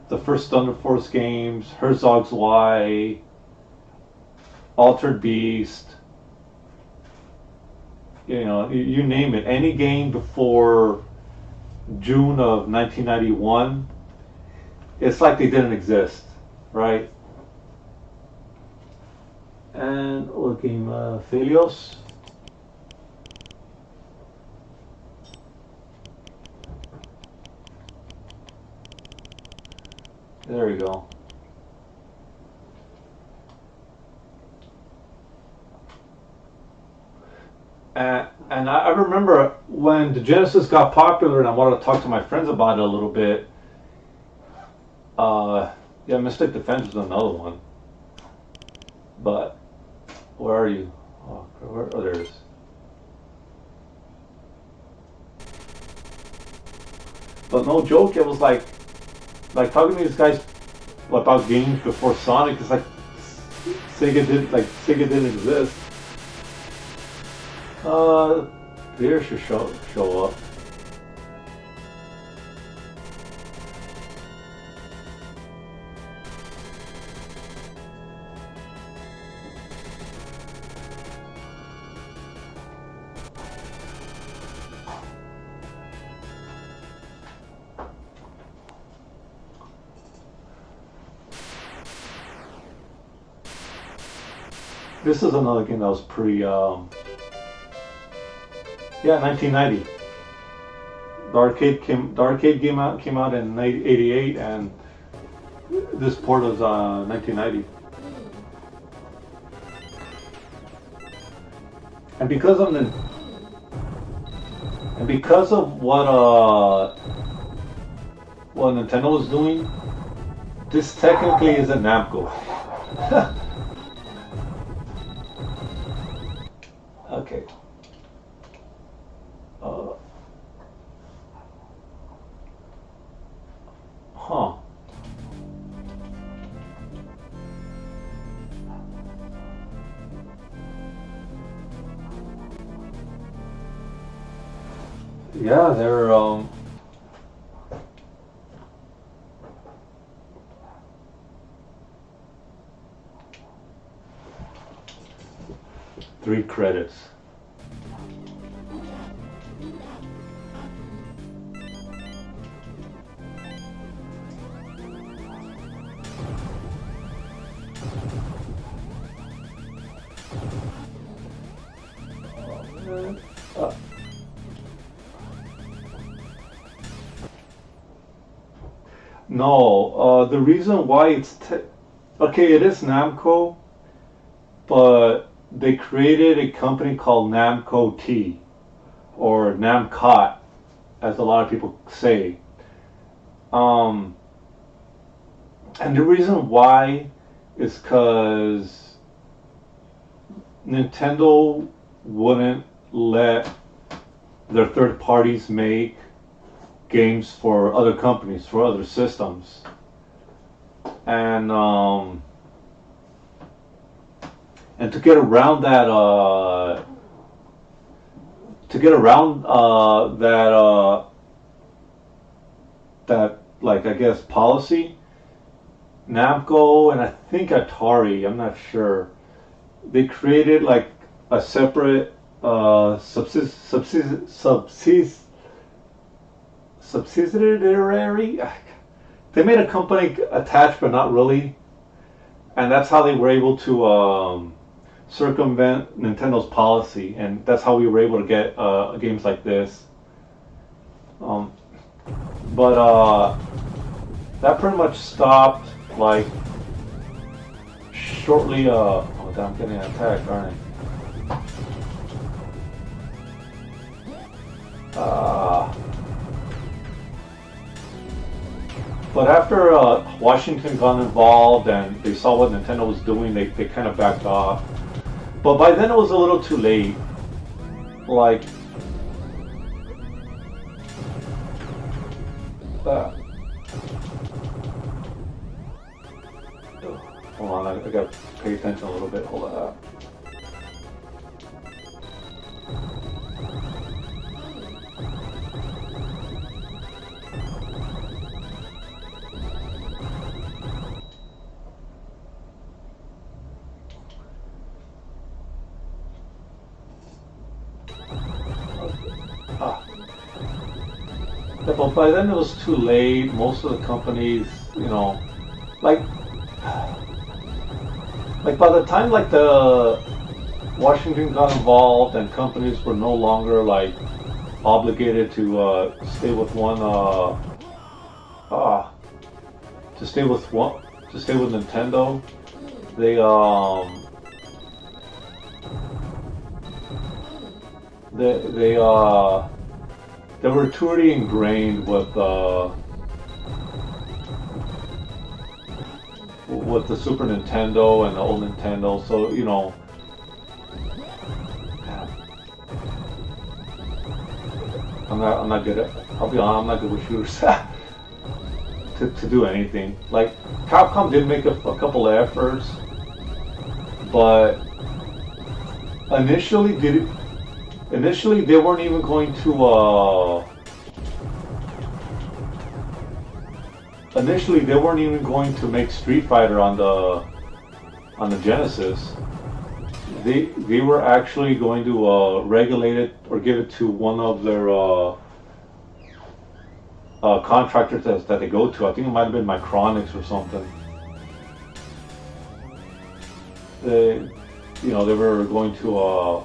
the first Thunder Force games, Herzog's Y, Altered Beast. You name it. Any game before June of 1991, it's like they didn't exist, right? And what game? Thelios. There we go. And I remember when the Genesis got popular and I wanted to talk to my friends about it a little bit. Mystic Defense was another one. But where are you? Oh, there it is. But no joke, it was like talking to these guys about games before Sonic. It's like Sega didn't exist. Beer should show up. This is another game that was pre 1990. The arcade came out in '88, and This port was 1990. And because of what Nintendo was doing, this technically is a Namco. Okay. Huh. Yeah, they're 3 credits. No, the reason why it's okay, it is Namco, but they created a company called Namco T, or Namcot, as a lot of people say. And the reason why is because Nintendo wouldn't let their third parties make games for other companies, for other systems, and to get around that, that, like, I guess, policy, Namco and I think Atari, I'm not sure, they created like a separate subsidiary. They made a company attached, but not really, and that's how they were able to circumvent Nintendo's policy, and that's how we were able to get games like this. But that pretty much stopped like shortly. Oh damn, I'm getting attacked, aren't I? But after Washington got involved and they saw what Nintendo was doing, they kind of backed off. But by then it was a little too late. Like, hold on, I gotta pay attention a little bit. Hold on. But by then it was too late. Most of the companies, you know, like by the time like the Washington got involved and companies were no longer like obligated to stay with Nintendo, they were totally ingrained with the Super Nintendo and the old Nintendo, so you know. I'm not good at. I'll be honest, I'm not good with shooters to do anything. Like Capcom did make a couple of efforts, but initially they weren't even going to. Initially, they weren't even going to make Street Fighter on the Genesis. They were actually going to regulate it or give it to one of their contractors that they go to. I think it might have been Micronics or something. They were going to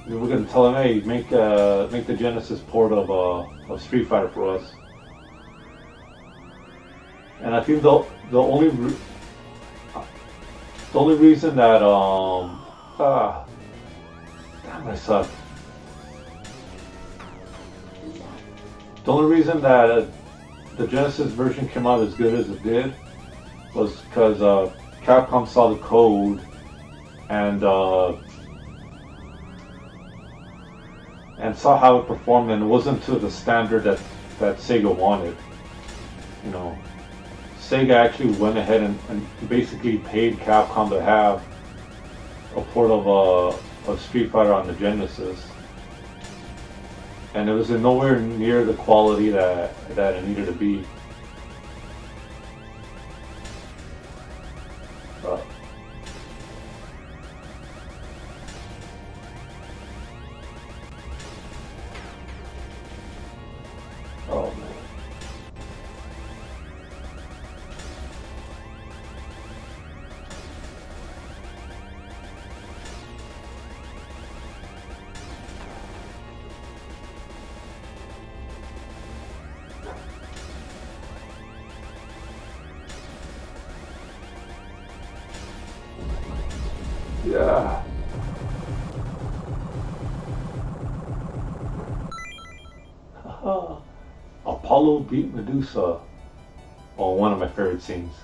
we were gonna tell him, hey, make the Genesis port of Street Fighter for us. And I think the only reason that damn, I suck. The only reason that the Genesis version came out as good as it did was because Capcom saw the code and saw how it performed, and it wasn't to the standard that Sega wanted. You know, Sega actually went ahead and basically paid Capcom to have a port of Street Fighter on the Genesis, and it was nowhere near the quality that it needed to be. Oh man. Yeah. Apollo beat Medusa. Oh, one of my favorite scenes.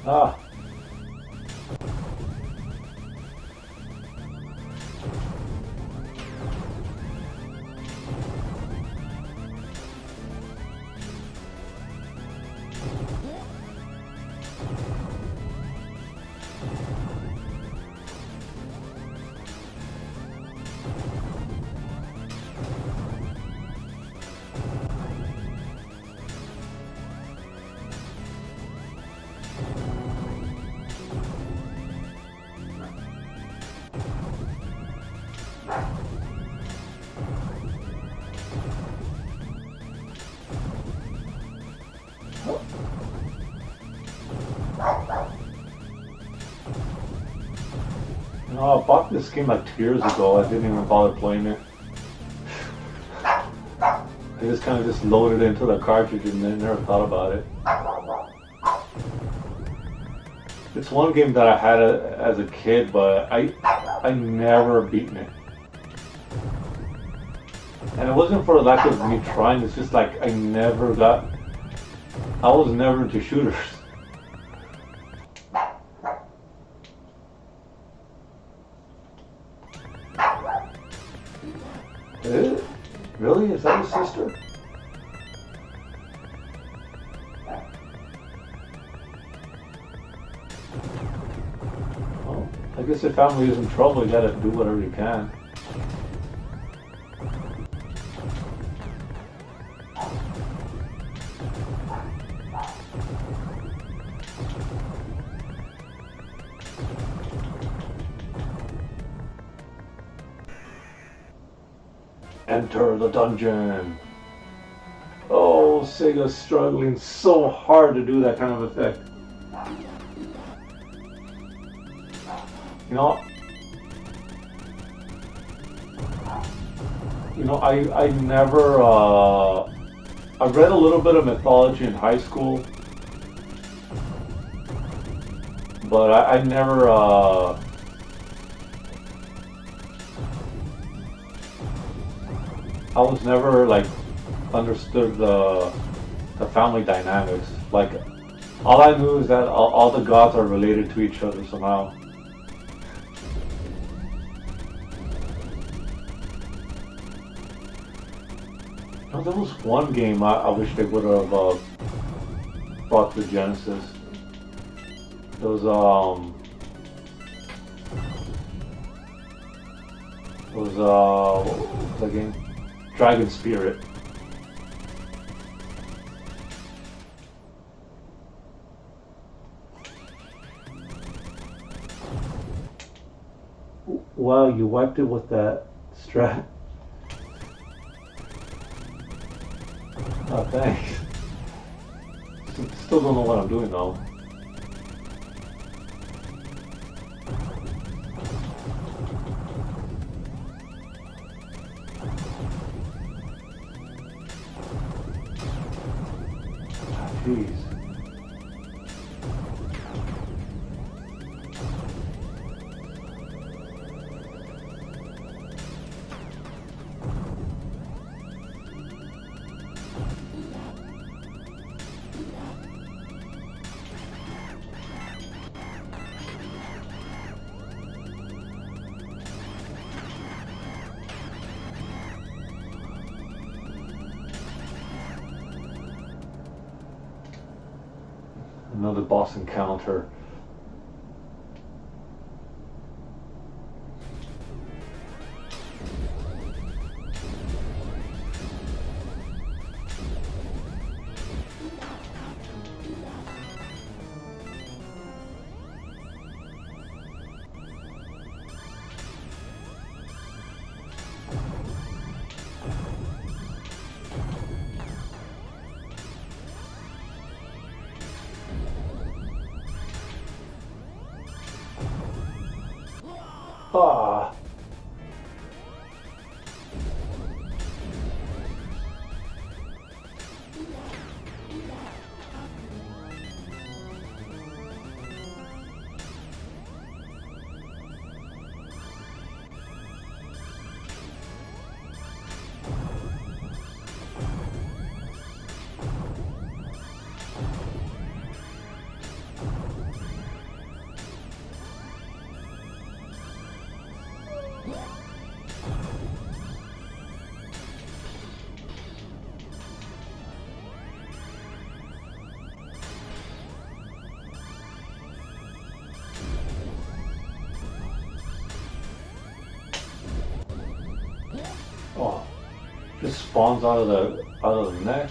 Ah. No, I bought this game like 2 years ago. I didn't even bother playing it. I just kind of just loaded it into the cartridge and then never thought about it. It's one game that I had as a kid, but I never beaten it. And it wasn't for lack of me trying. It's just like I was never into shooters. Really? Is that his sister? Well, I guess if family is in trouble, you gotta do whatever you can. Enter the dungeon. Oh, Sega's struggling so hard to do that kind of effect. I never, I read a little bit of mythology in high school, but I never, I was never like understood the family dynamics. Like, all I knew is that all the gods are related to each other somehow. There was one game I wish they would have brought to Genesis. There was was what was that game? Dragon Spirit. Wow, you wiped it with that strat. Oh, thanks. Still don't know what I'm doing though. Jeez. Another boss encounter. Ah. Oh, just spawns out of the neck.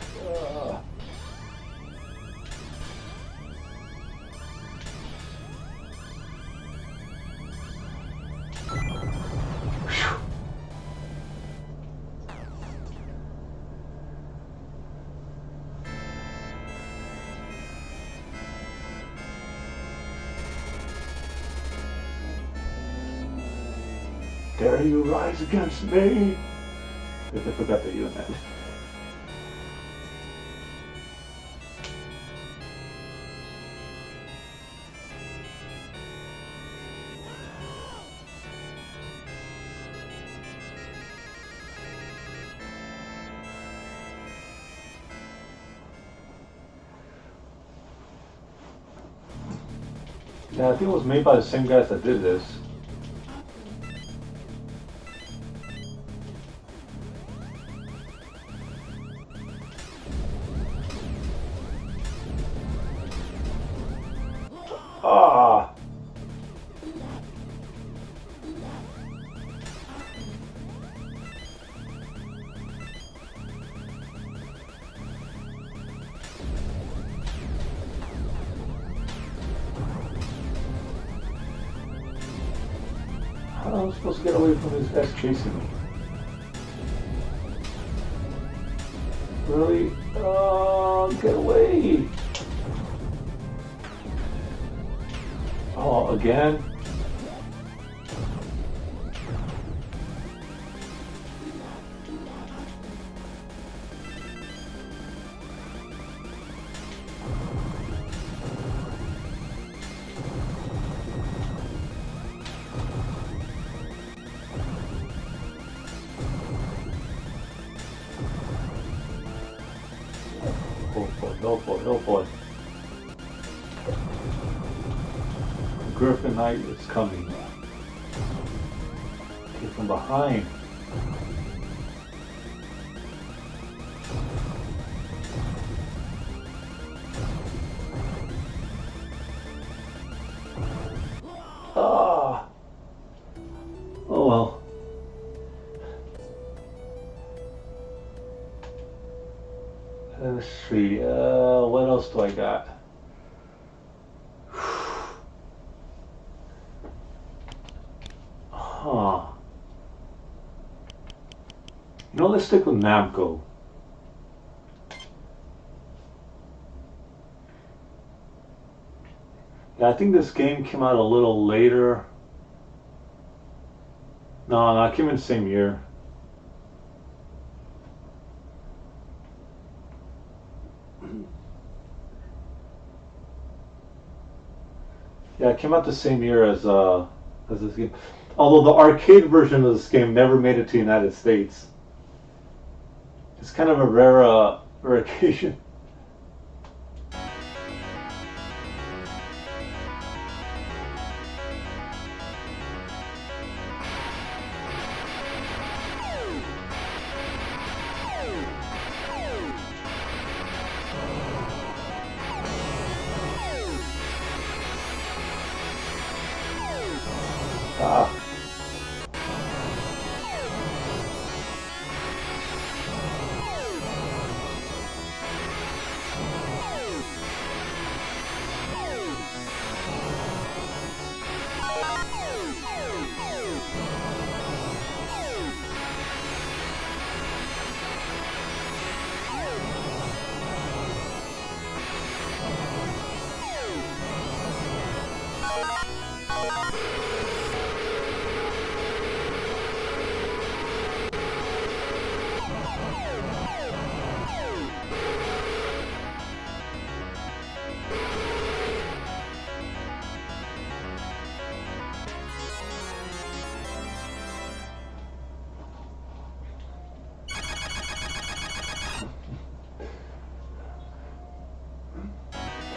Dare you rise against me? I forgot that you in that. Yeah, I think it was made by the same guys that did this. Ah! How am I supposed to get away from these guys chasing me? Really? Get away! Oh, again? Oh boy, oh boy, oh boy. Griffin Knight is coming. Get from behind. Ah. Oh well. see. What else do I got? Huh. You know, let's stick with Namco. Yeah, I think this game came out a little later. No, it came in the same year. Yeah, it came out the same year as this game. Although the arcade version of this game never made it to the United States. It's kind of a rare occasion. Ah.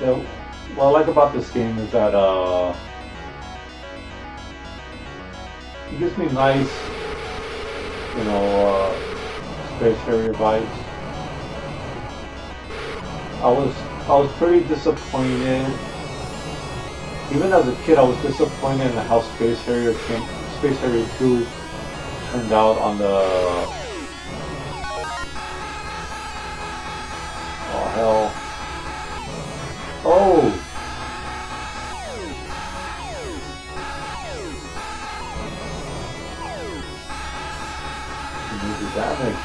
Yeah, what I like about this game is that it gives me nice, space area vibes. I was pretty disappointed. Even as a kid, I was disappointed in how Space Harrier 2 turned out on the. Oh hell. Oh! Major damage.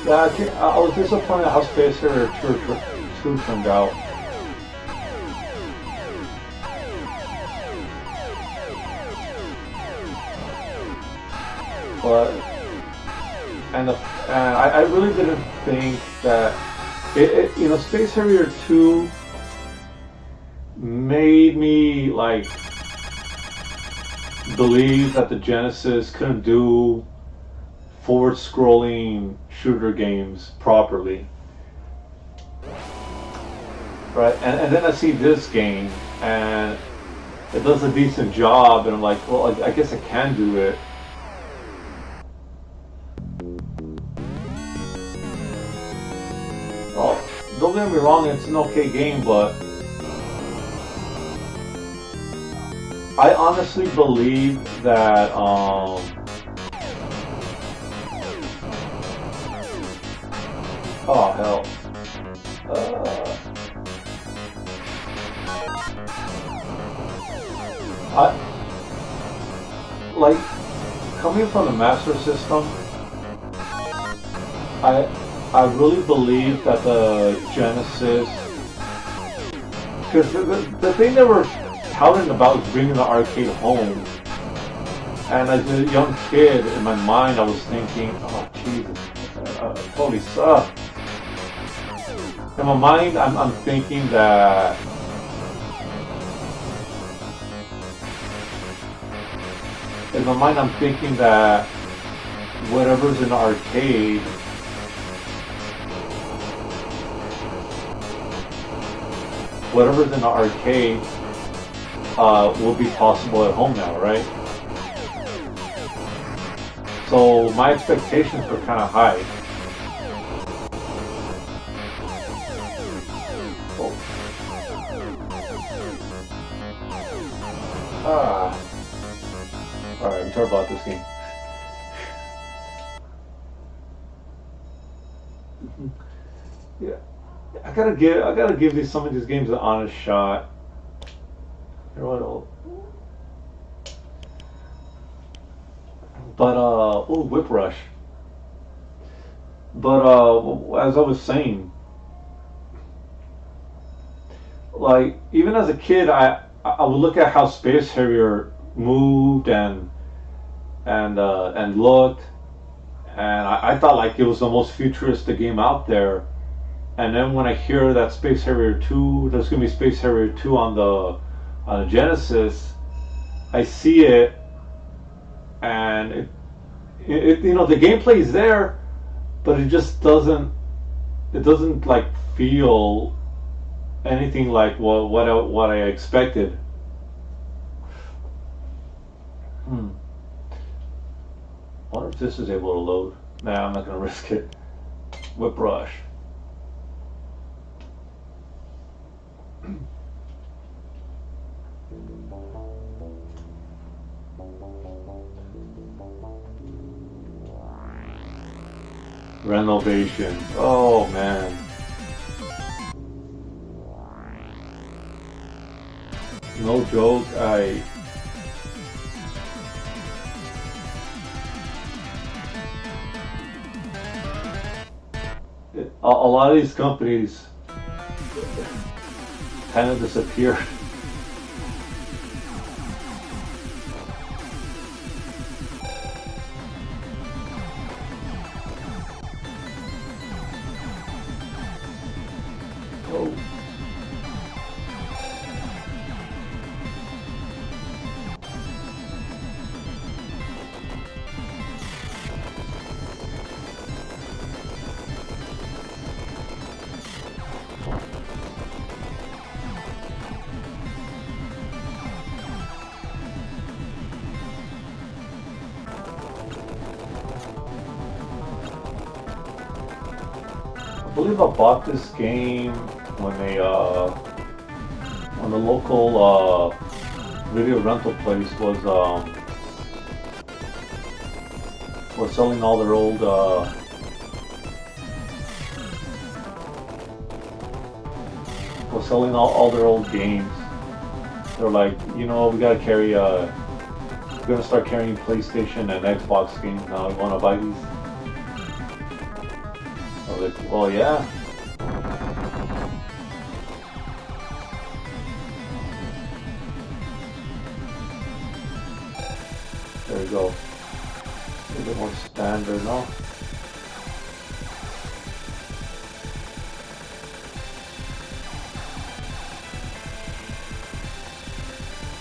Yeah, I was disappointed how Space Harrier 2 turned out. But I really didn't think that Space Harrier 2 made me like believe that the Genesis couldn't do forward-scrolling shooter games properly, right? And then I see this game and it does a decent job, and I'm like, well, I guess I can do it. Oh, don't get me wrong, it's an okay game, but I honestly believe that oh hell. I like coming from the Master System. I really believe that the Genesis, because the thing they were touting about was bringing the arcade home, and as a young kid, in my mind, I was thinking, oh Jesus, totally sucked. In my mind, I'm thinking that whatever's in the arcade will be possible at home now, right? So my expectations were kind of high. Alright, I'm sure about this game. Yeah, I gotta give some of these games an honest shot. But Whip Rush. But as I was saying, like even as a kid, I would look at how Space Harrier moved and looked, and I thought like it was the most futuristic game out there. And then when I hear that Space Harrier 2, there's gonna be Space Harrier 2 on the Genesis, I see it, and it you know the gameplay is there, but it just doesn't like feel anything like what I expected. I wonder if this is able to load. Nah, I'm not gonna risk it. Whip Rush. Renovation. Oh man. No joke, a lot of these companies kind of disappeared. Oh. I believe I bought this game when the local video rental place was selling all their old all their old games. They're like, you know, we gotta carry we're gonna start carrying PlayStation and Xbox games now. You wanna buy these? I was like, well, yeah. There we go. A little bit more standard, no?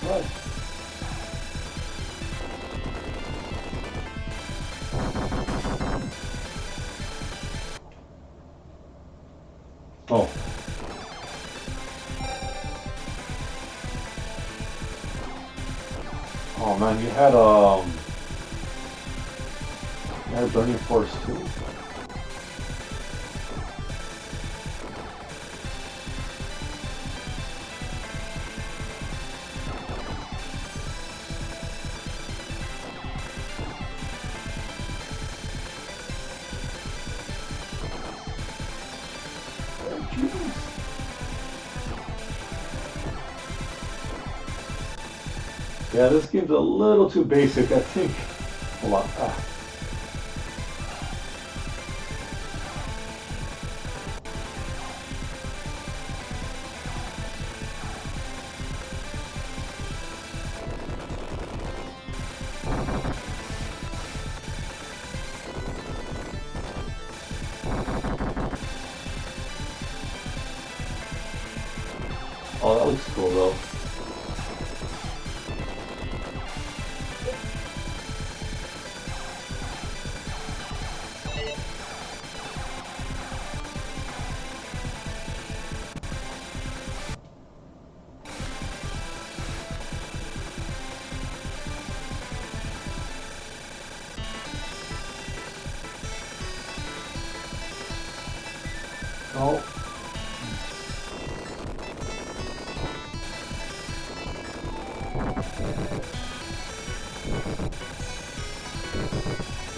Right. Oh. Oh man, you had Burning Force too. Yeah, this game's a little too basic, I think. Hold on. Oh, that looks cool though. Oh.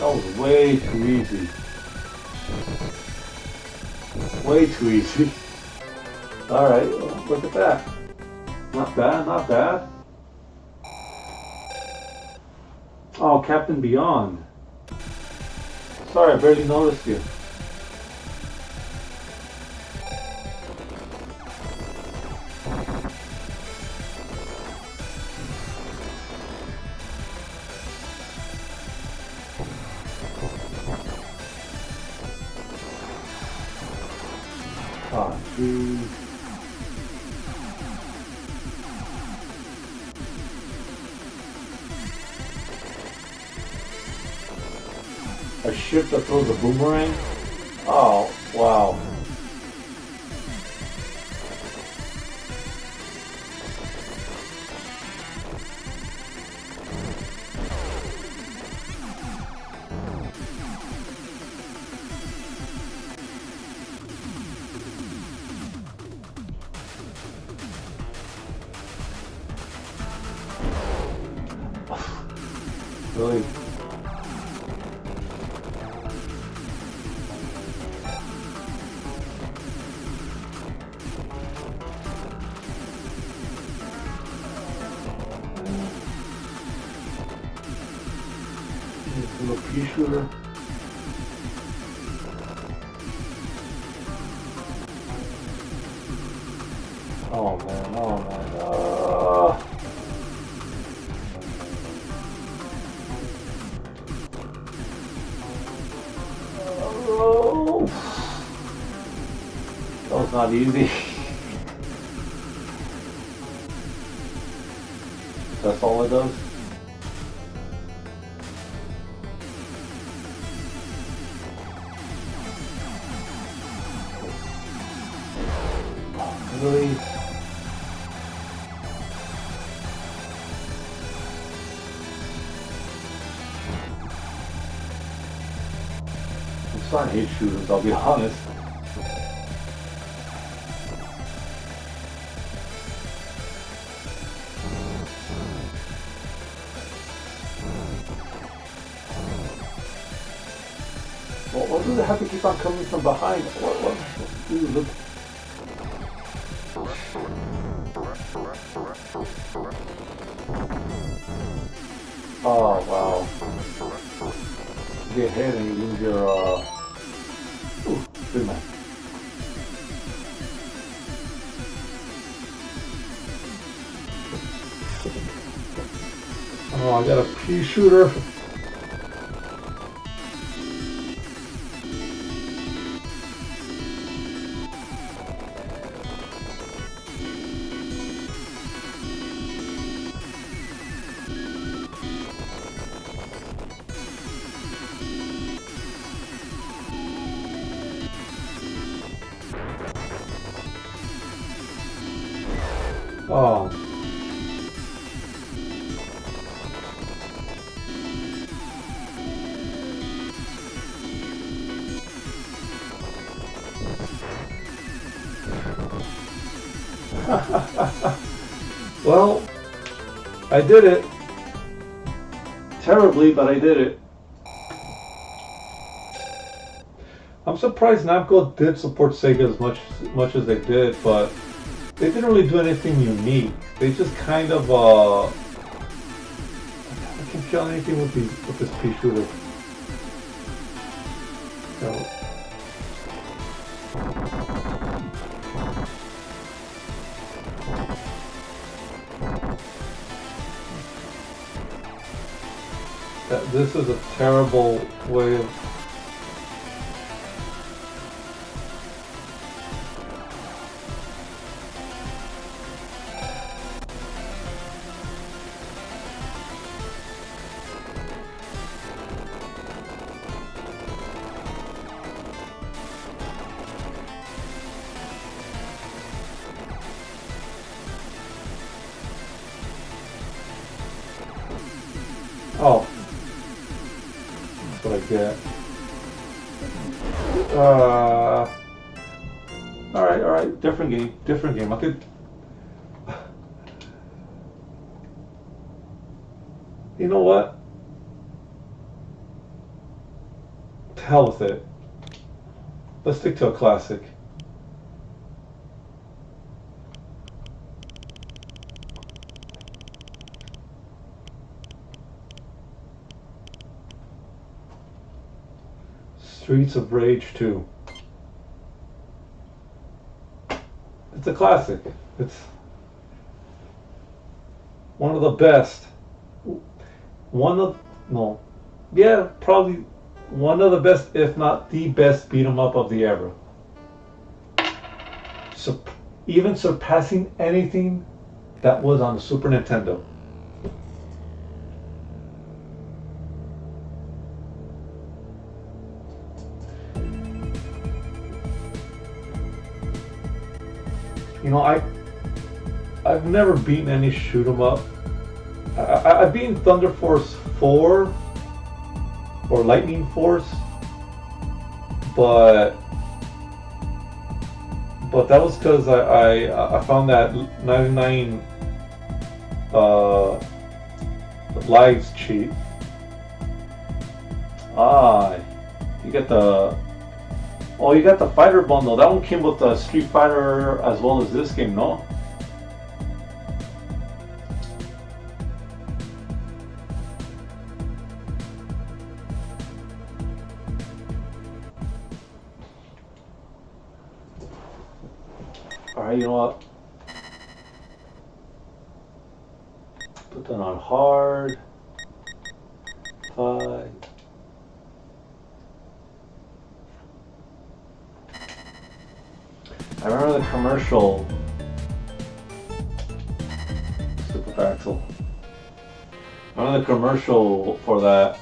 That was way too easy. Way too easy. Alright, well, look at that. Not bad, not bad. Oh, Captain Beyond. Sorry, I barely noticed you. Oh, geez. A ship that throws a boomerang? Oh, wow. Really? Little pea shooter. Oh man, oh man. Oh. That was not easy. That's all it does? Really? I'm starting to hate shooters, I'll be honest. Well, why do they have to keep on coming from behind? What? Dude, look. Oh, wow. You get hit and you lose your, Ooh, good man. Oh, I got a pea shooter. Oh. Well, I did it. Terribly, but I did it. I'm surprised Namco did support Sega as much as they did, but they didn't really do anything unique. They just kind of I can't kill anything with this pea shooter. So, this is a terrible way of. Oh, that's what I get. All right, different game. I could. You know what? hell with it. Let's stick to a classic. Streets of Rage 2. It's a classic. It's one of the best. Probably one of the best, if not the best, beat 'em up of the era. Even surpassing anything that was on the Super Nintendo. You know, I've never beaten any shoot 'em up. I've beaten Thunder Force 4 or Lightning Force, but that was because I found that 99 lives cheat. You get you got the fighter bundle. That one came with the Street Fighter as well as this game, no? Alright, you know what? Put that on hard. 5. I remember the commercial. Stupid Axel. I remember the commercial for that.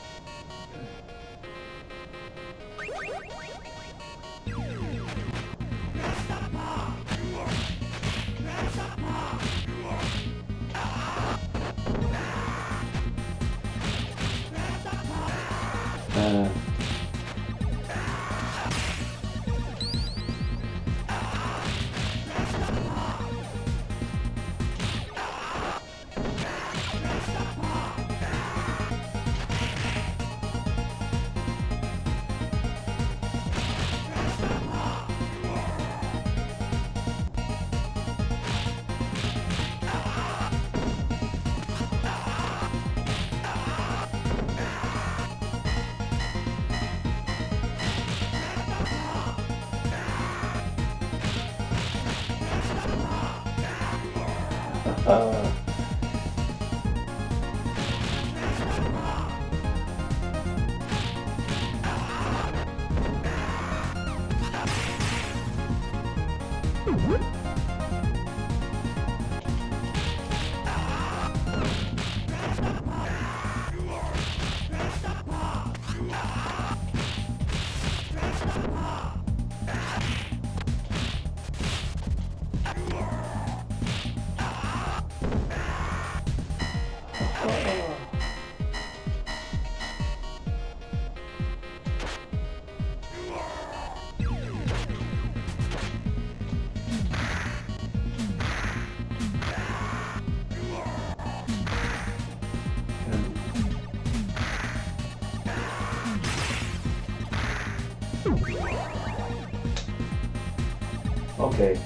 Okay.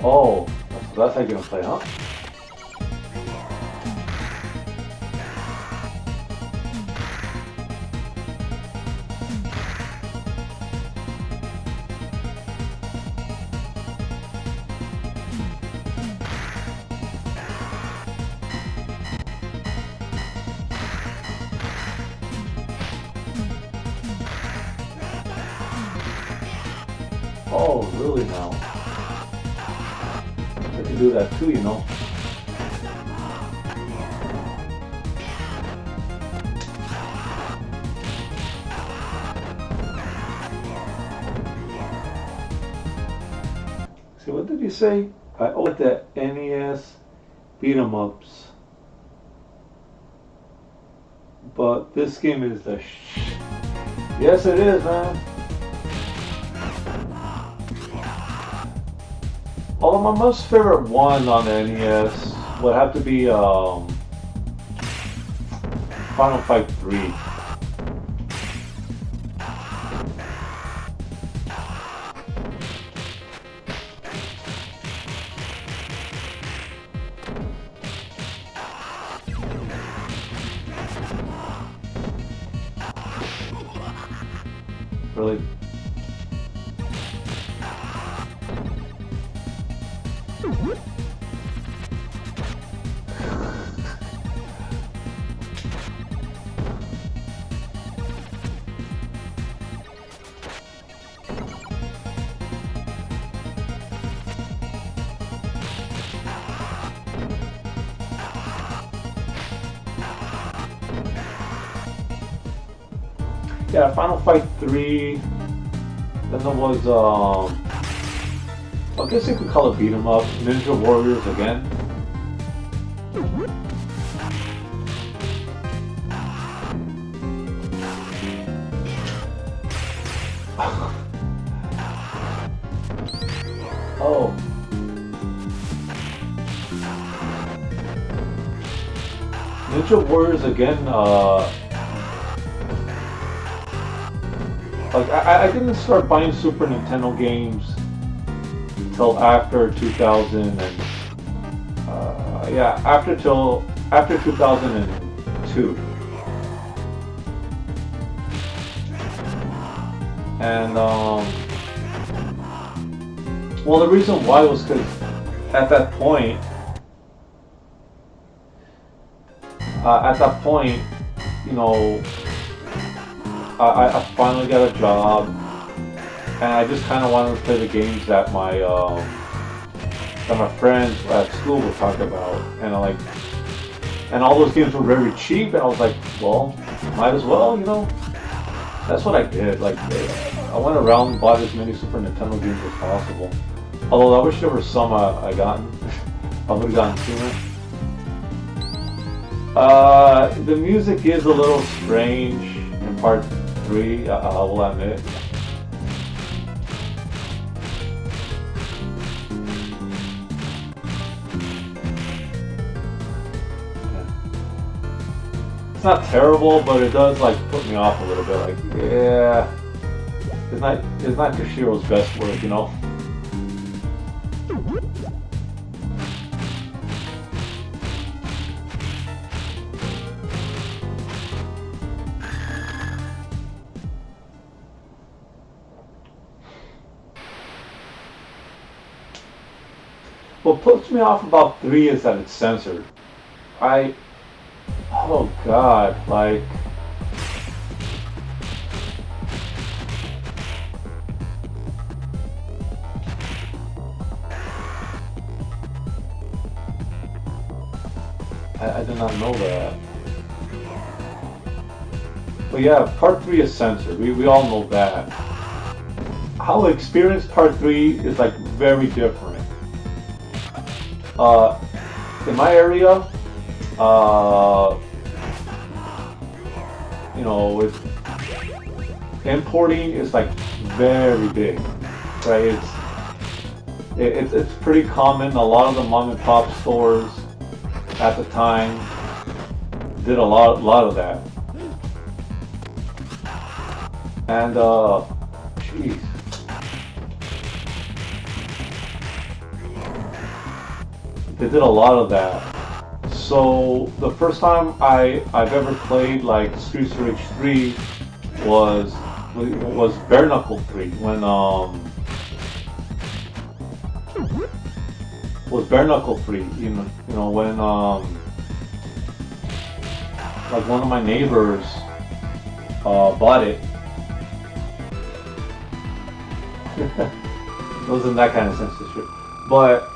Oh, that's how you're gonna play, huh? Oh, really now? I can do that too, you know. See, what did you say? I like the NES beat 'em ups. But this game is the Yes, it is, man. Although my most favorite one on the NES would have to be Final Fight 3. Really? Yeah, Final Fight 3. Then there was, I guess you could call it beat 'em up. Ninja Warriors again. Oh. Ninja Warriors again, like I didn't start buying Super Nintendo games until after 2000 and yeah, after 2002. And well, the reason why was because at that point, you know, I finally got a job, and I just kind of wanted to play the games that my friends at school would talk about, and and all those games were very cheap, and I was like, well, might as well, you know. That's what I did. Like, I went around and bought as many Super Nintendo games as possible. Although I wish there were some I gotten. I would have gotten sooner. The music is a little strange in part 3, I will admit. It's not terrible, but it does like put me off a little bit. Like, yeah, it's not Yoshiro's best work, you know. What puts me off about 3 is that it's censored. Oh god, like... I did not know that. But yeah, part 3 is censored. We all know that. How I experienced part 3 is like very different. In my area, you know, with importing is like very big, right? It's pretty common. A lot of the mom and pop stores at the time did a lot of that, and jeez. They did a lot of that. So the first time I've ever played like Streets of Rage 3 was Bare Knuckle 3 when was Bare Knuckle 3, you know when like one of my neighbors bought it. It wasn't that kind of censorship, but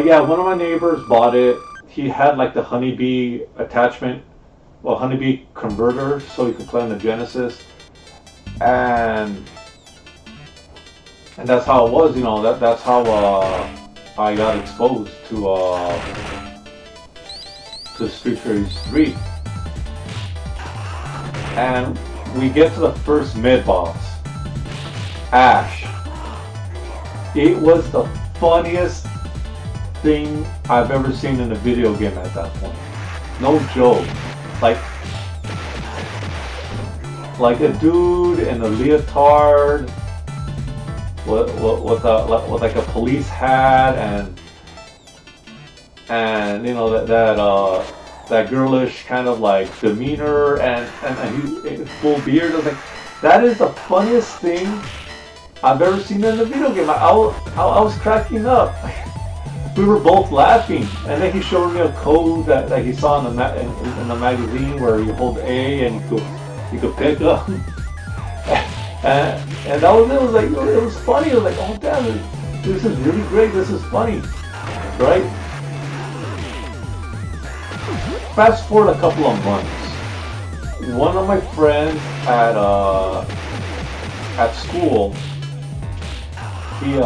yeah, one of my neighbors bought it. He had like the honeybee attachment, well, honeybee converter, so he could play on the Genesis, and that's how it was. You know, that's how I got exposed to Street Fighter 3. And we get to the first mid boss, Ash. It was the funniest thing I've ever seen in a video game at that point. No joke. Like a dude in a leotard with like a police hat and you know that girlish kind of like demeanor and he full beard. I was like, That is the funniest thing I've ever seen in a video game. I was cracking up. We were both laughing, and then he showed me a code that he saw in the magazine where you hold A and you could pick up. And that was it. Was like it was funny. It was like, oh damn, this is really great. This is funny, right? Fast forward a couple of months. One of my friends at school, he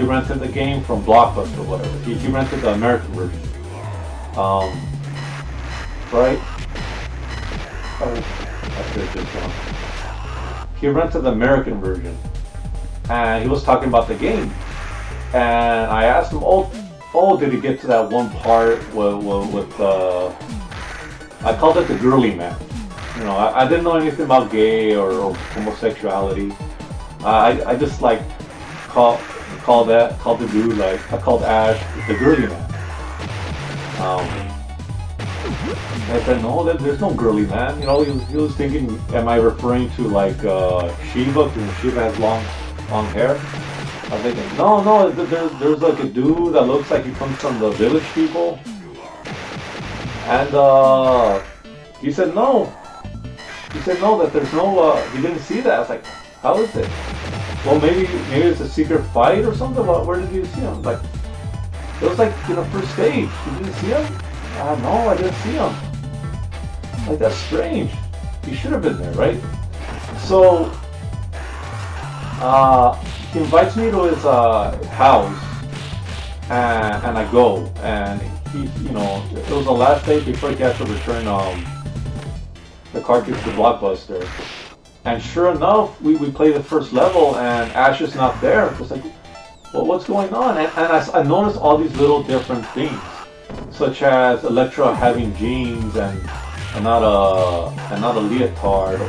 rented the game from Blockbuster or whatever. He rented the American version. Right? Oh, I should have just gone. He rented the American version, and he was talking about the game. And I asked him, oh, did he get to that one part with I called it the girly man. You know, I didn't know anything about gay or homosexuality. I just like called the dude, like I called Ash the girly man. I said no, there's no girly man. You know, he was thinking, am I referring to like Shiva? Because Shiva has long hair. I was thinking, no, there's like a dude that looks like he comes from the village people. And he said no. He said no, that there's no, he didn't see that. I was like, how is it? Well, maybe it's a secret fight or something. Where did you see him? Like, it was like in the first stage. You didn't see him? No, I didn't see him. Like, that's strange. He should have been there, right? So, he invites me to his house, and I go, and he, you know, it was the last day before he had to return the cartridge to Blockbuster. And sure enough, we play the first level, and Ash is not there. It's like, well, what's going on? And I noticed all these little different things, such as Electra having jeans and not a leotard,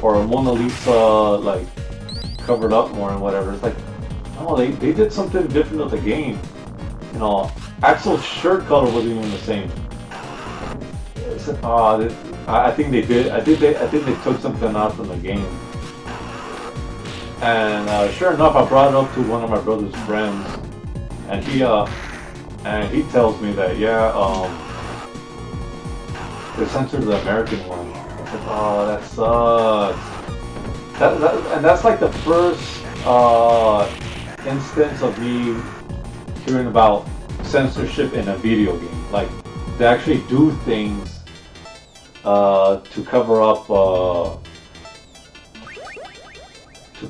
or a Mona Lisa like covered up more and whatever. It's like, oh, they did something different with the game. You know, Axel's shirt color wasn't even the same. It's like, I think they did. I think they took something out from the game. And sure enough, I brought it up to one of my brother's friends, and he tells me that they censored the American one. I was like, oh, that sucks. And that's like the first instance of me hearing about censorship in a video game. Like, they actually do things to cover up or to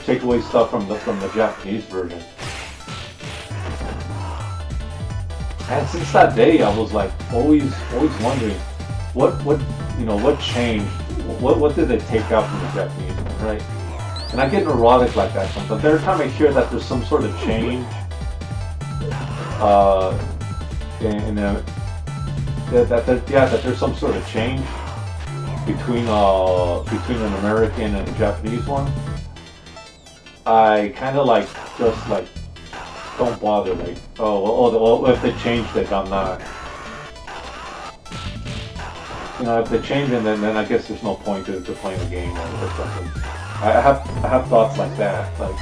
take away stuff from the Japanese version. And since that day, I was like always wondering what changed, what did they take out from the Japanese one, right? And I get neurotic like that sometimes. Every time I hear that there's some sort of change that there's some sort of change between an American and a Japanese one, I kind of like just like don't bother. Like, if they changed it, I'm not. You know, if they change it, then I guess there's no point to playing the game or something. I have thoughts like that, like,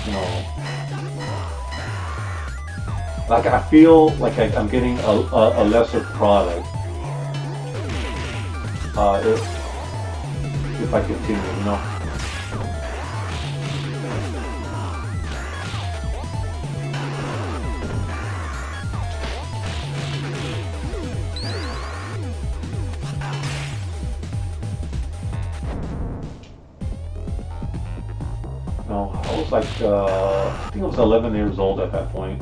you know. Like, I feel like I'm getting a lesser product if I continue, you know. No, I was like, I think I was 11 years old at that point.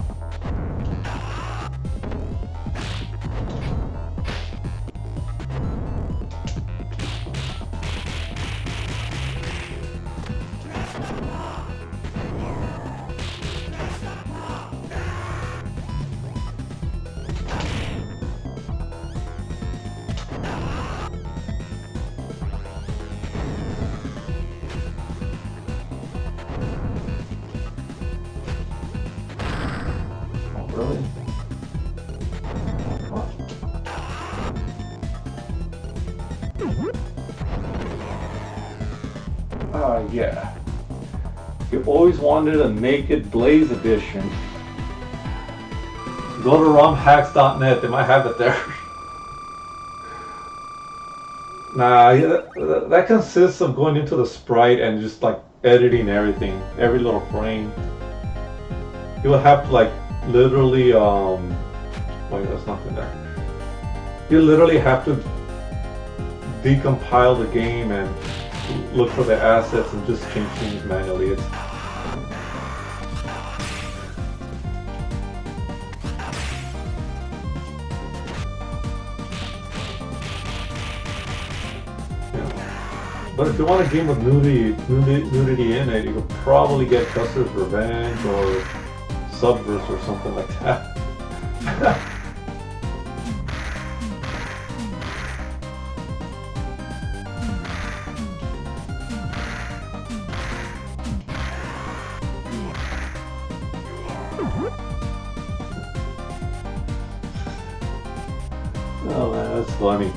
really? Yeah. You always wanted a Naked Blaze edition. Go to romhacks.net, they might have it there. Nah, that consists of going into the sprite and just like editing everything, every little frame. You will have to like literally, wait, that's nothing there. You literally have to decompile the game and look for the assets and just change things manually. It's But if you want a game with nudity in it, you could probably get Custer's Revenge or Subverse or something like that. Oh man, that's funny.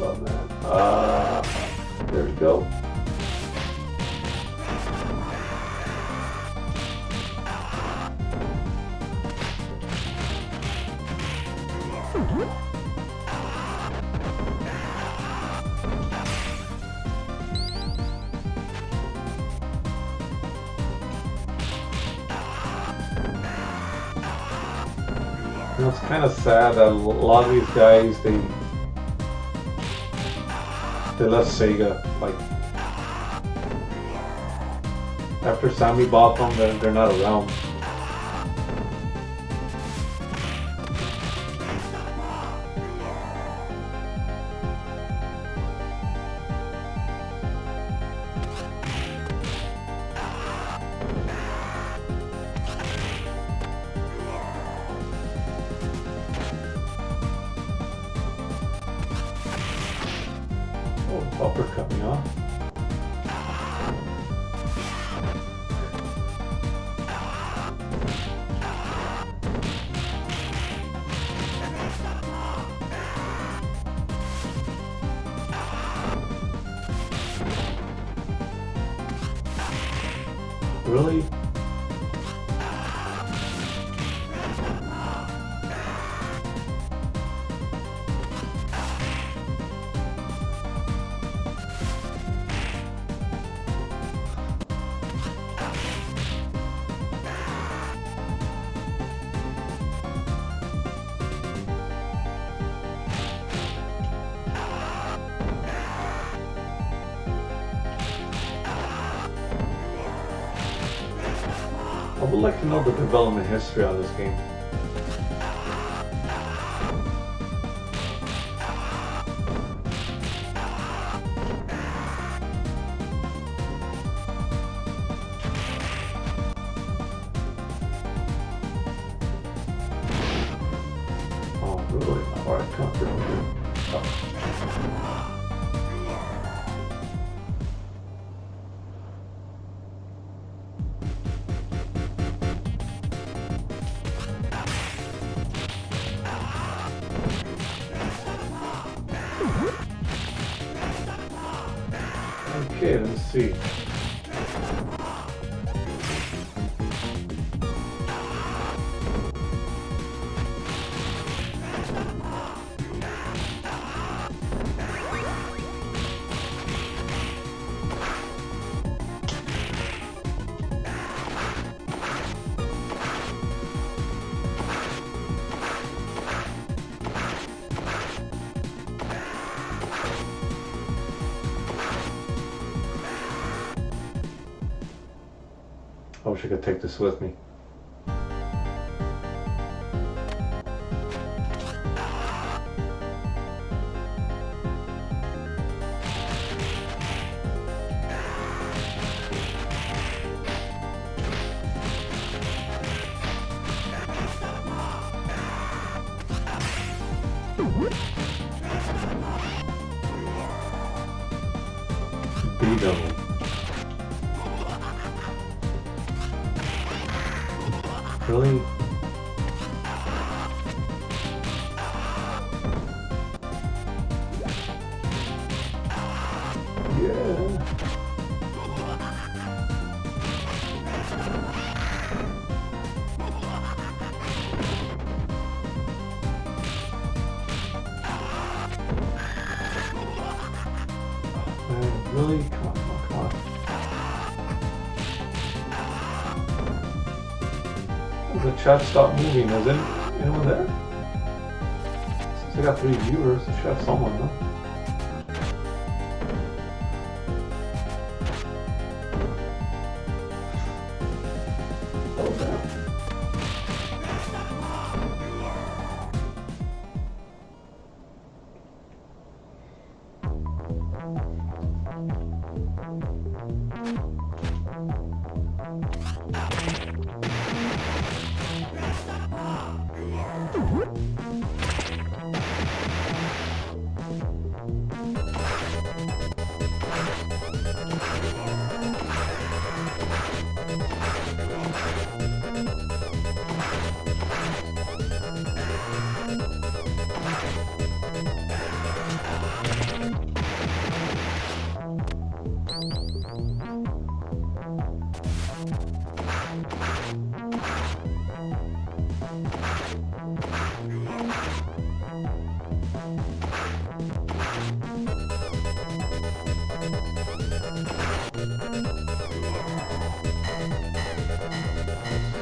Oh man. There we go. You know, it's kind of sad that a lot of these guys, they left Sega. Like after Sammy bought them, they're not around. Bumper cut me off. Really? I would like to know the development history on this game. Oh, really? Alright, come on. Okay, let's see. I wish I could take this with me. freedom. Really? Yeah. Man, really? Come on, come on. The chat stopped moving, is it? Anyone there? Since I got 3 viewers, I should have someone, huh? Oh, damn.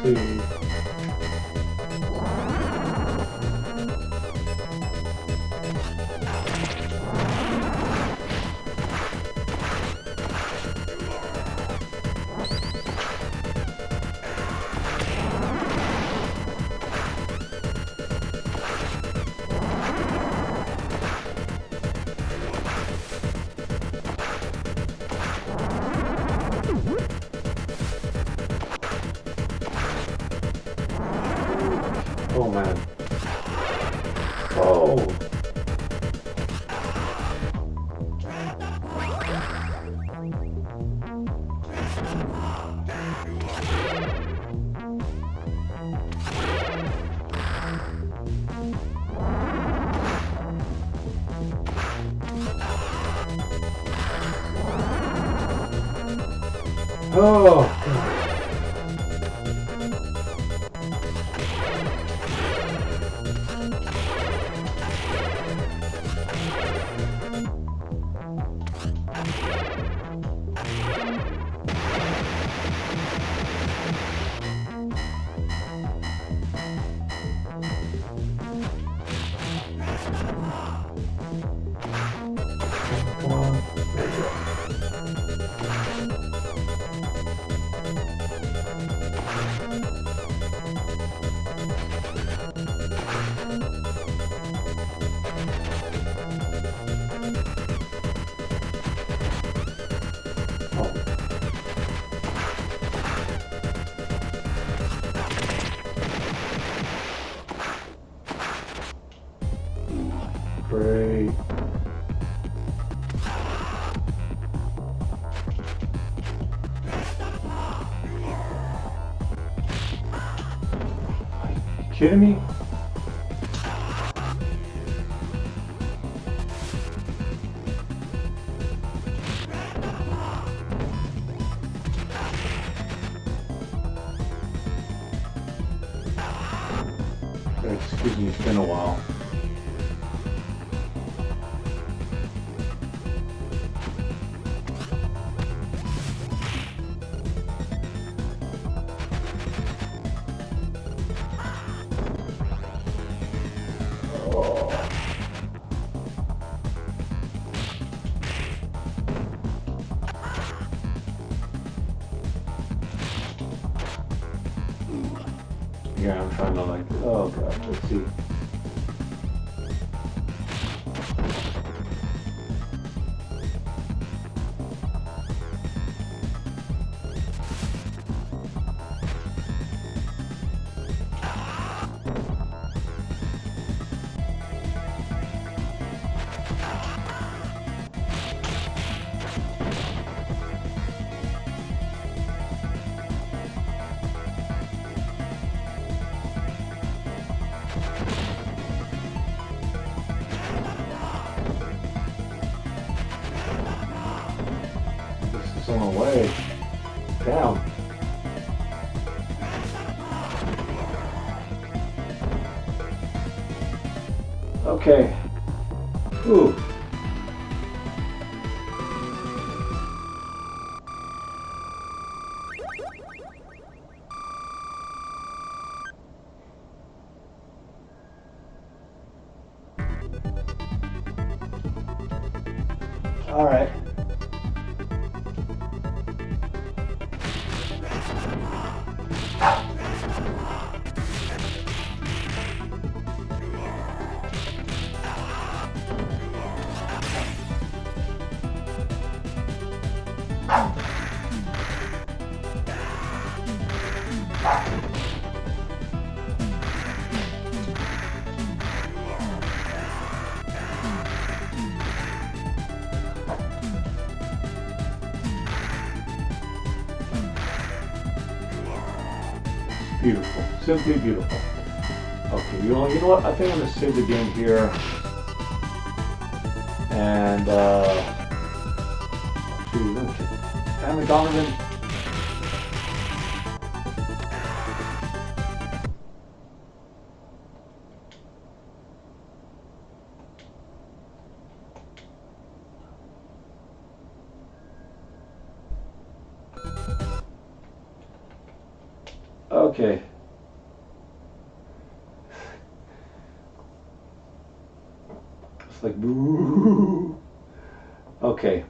See. Oh man. Oh. Oh. Come on. There you go. Great. Kidding me? Excuse me, it's been a while. Yeah, I'm trying to like, oh god, let's see. excellent way. Damn. Okay. Ooh. All right. Beautiful, simply beautiful. Okay, you know what? I think I'm gonna save the game here, and damn it, Donovan. Okay. It's like boo. Okay.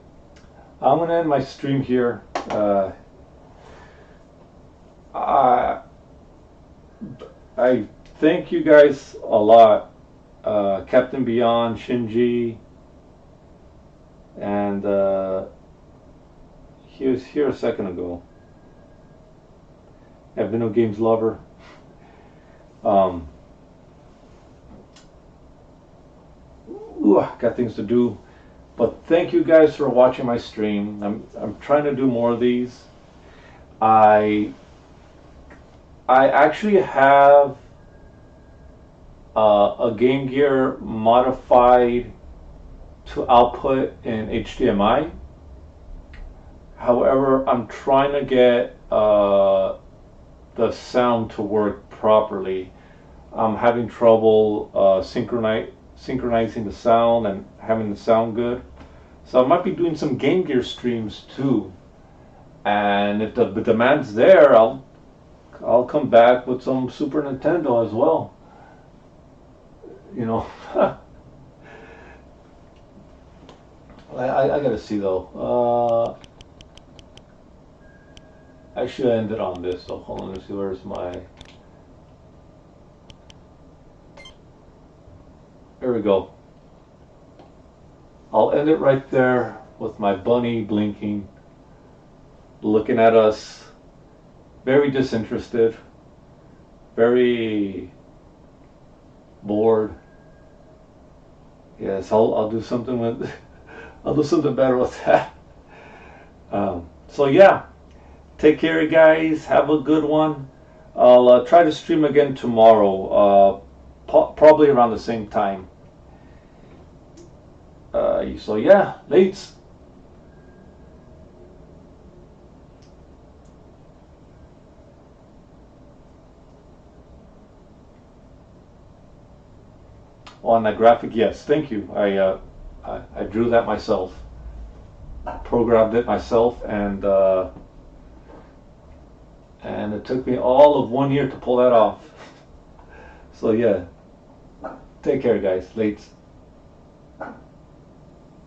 I'm gonna end my stream here. I thank you guys a lot, Captain Beyond, Shinji, and he was here a second ago. Video Games Lover. Got things to do, but thank you guys for watching my stream. I'm trying to do more of these. I actually have a Game Gear modified to output in HDMI. However, I'm trying to get the sound to work properly. I'm having trouble synchronizing the sound and having the sound good. So I might be doing some Game Gear streams too. And if the demand's there, I'll come back with some Super Nintendo as well. You know, I gotta see though. I should end it on this. So hold on, let's see where's my. There we go. I'll end it right there with my bunny blinking, looking at us, very disinterested, very bored. Yes, I'll do something with. I'll do something better with that. So yeah, take care, guys. Have a good one. I'll try to stream again tomorrow, probably around the same time. So yeah, lates. On that graphic, yes, thank you. I drew that myself, programmed it myself, and it took me all of 1 year to pull that off. So yeah, take care, guys. Lates.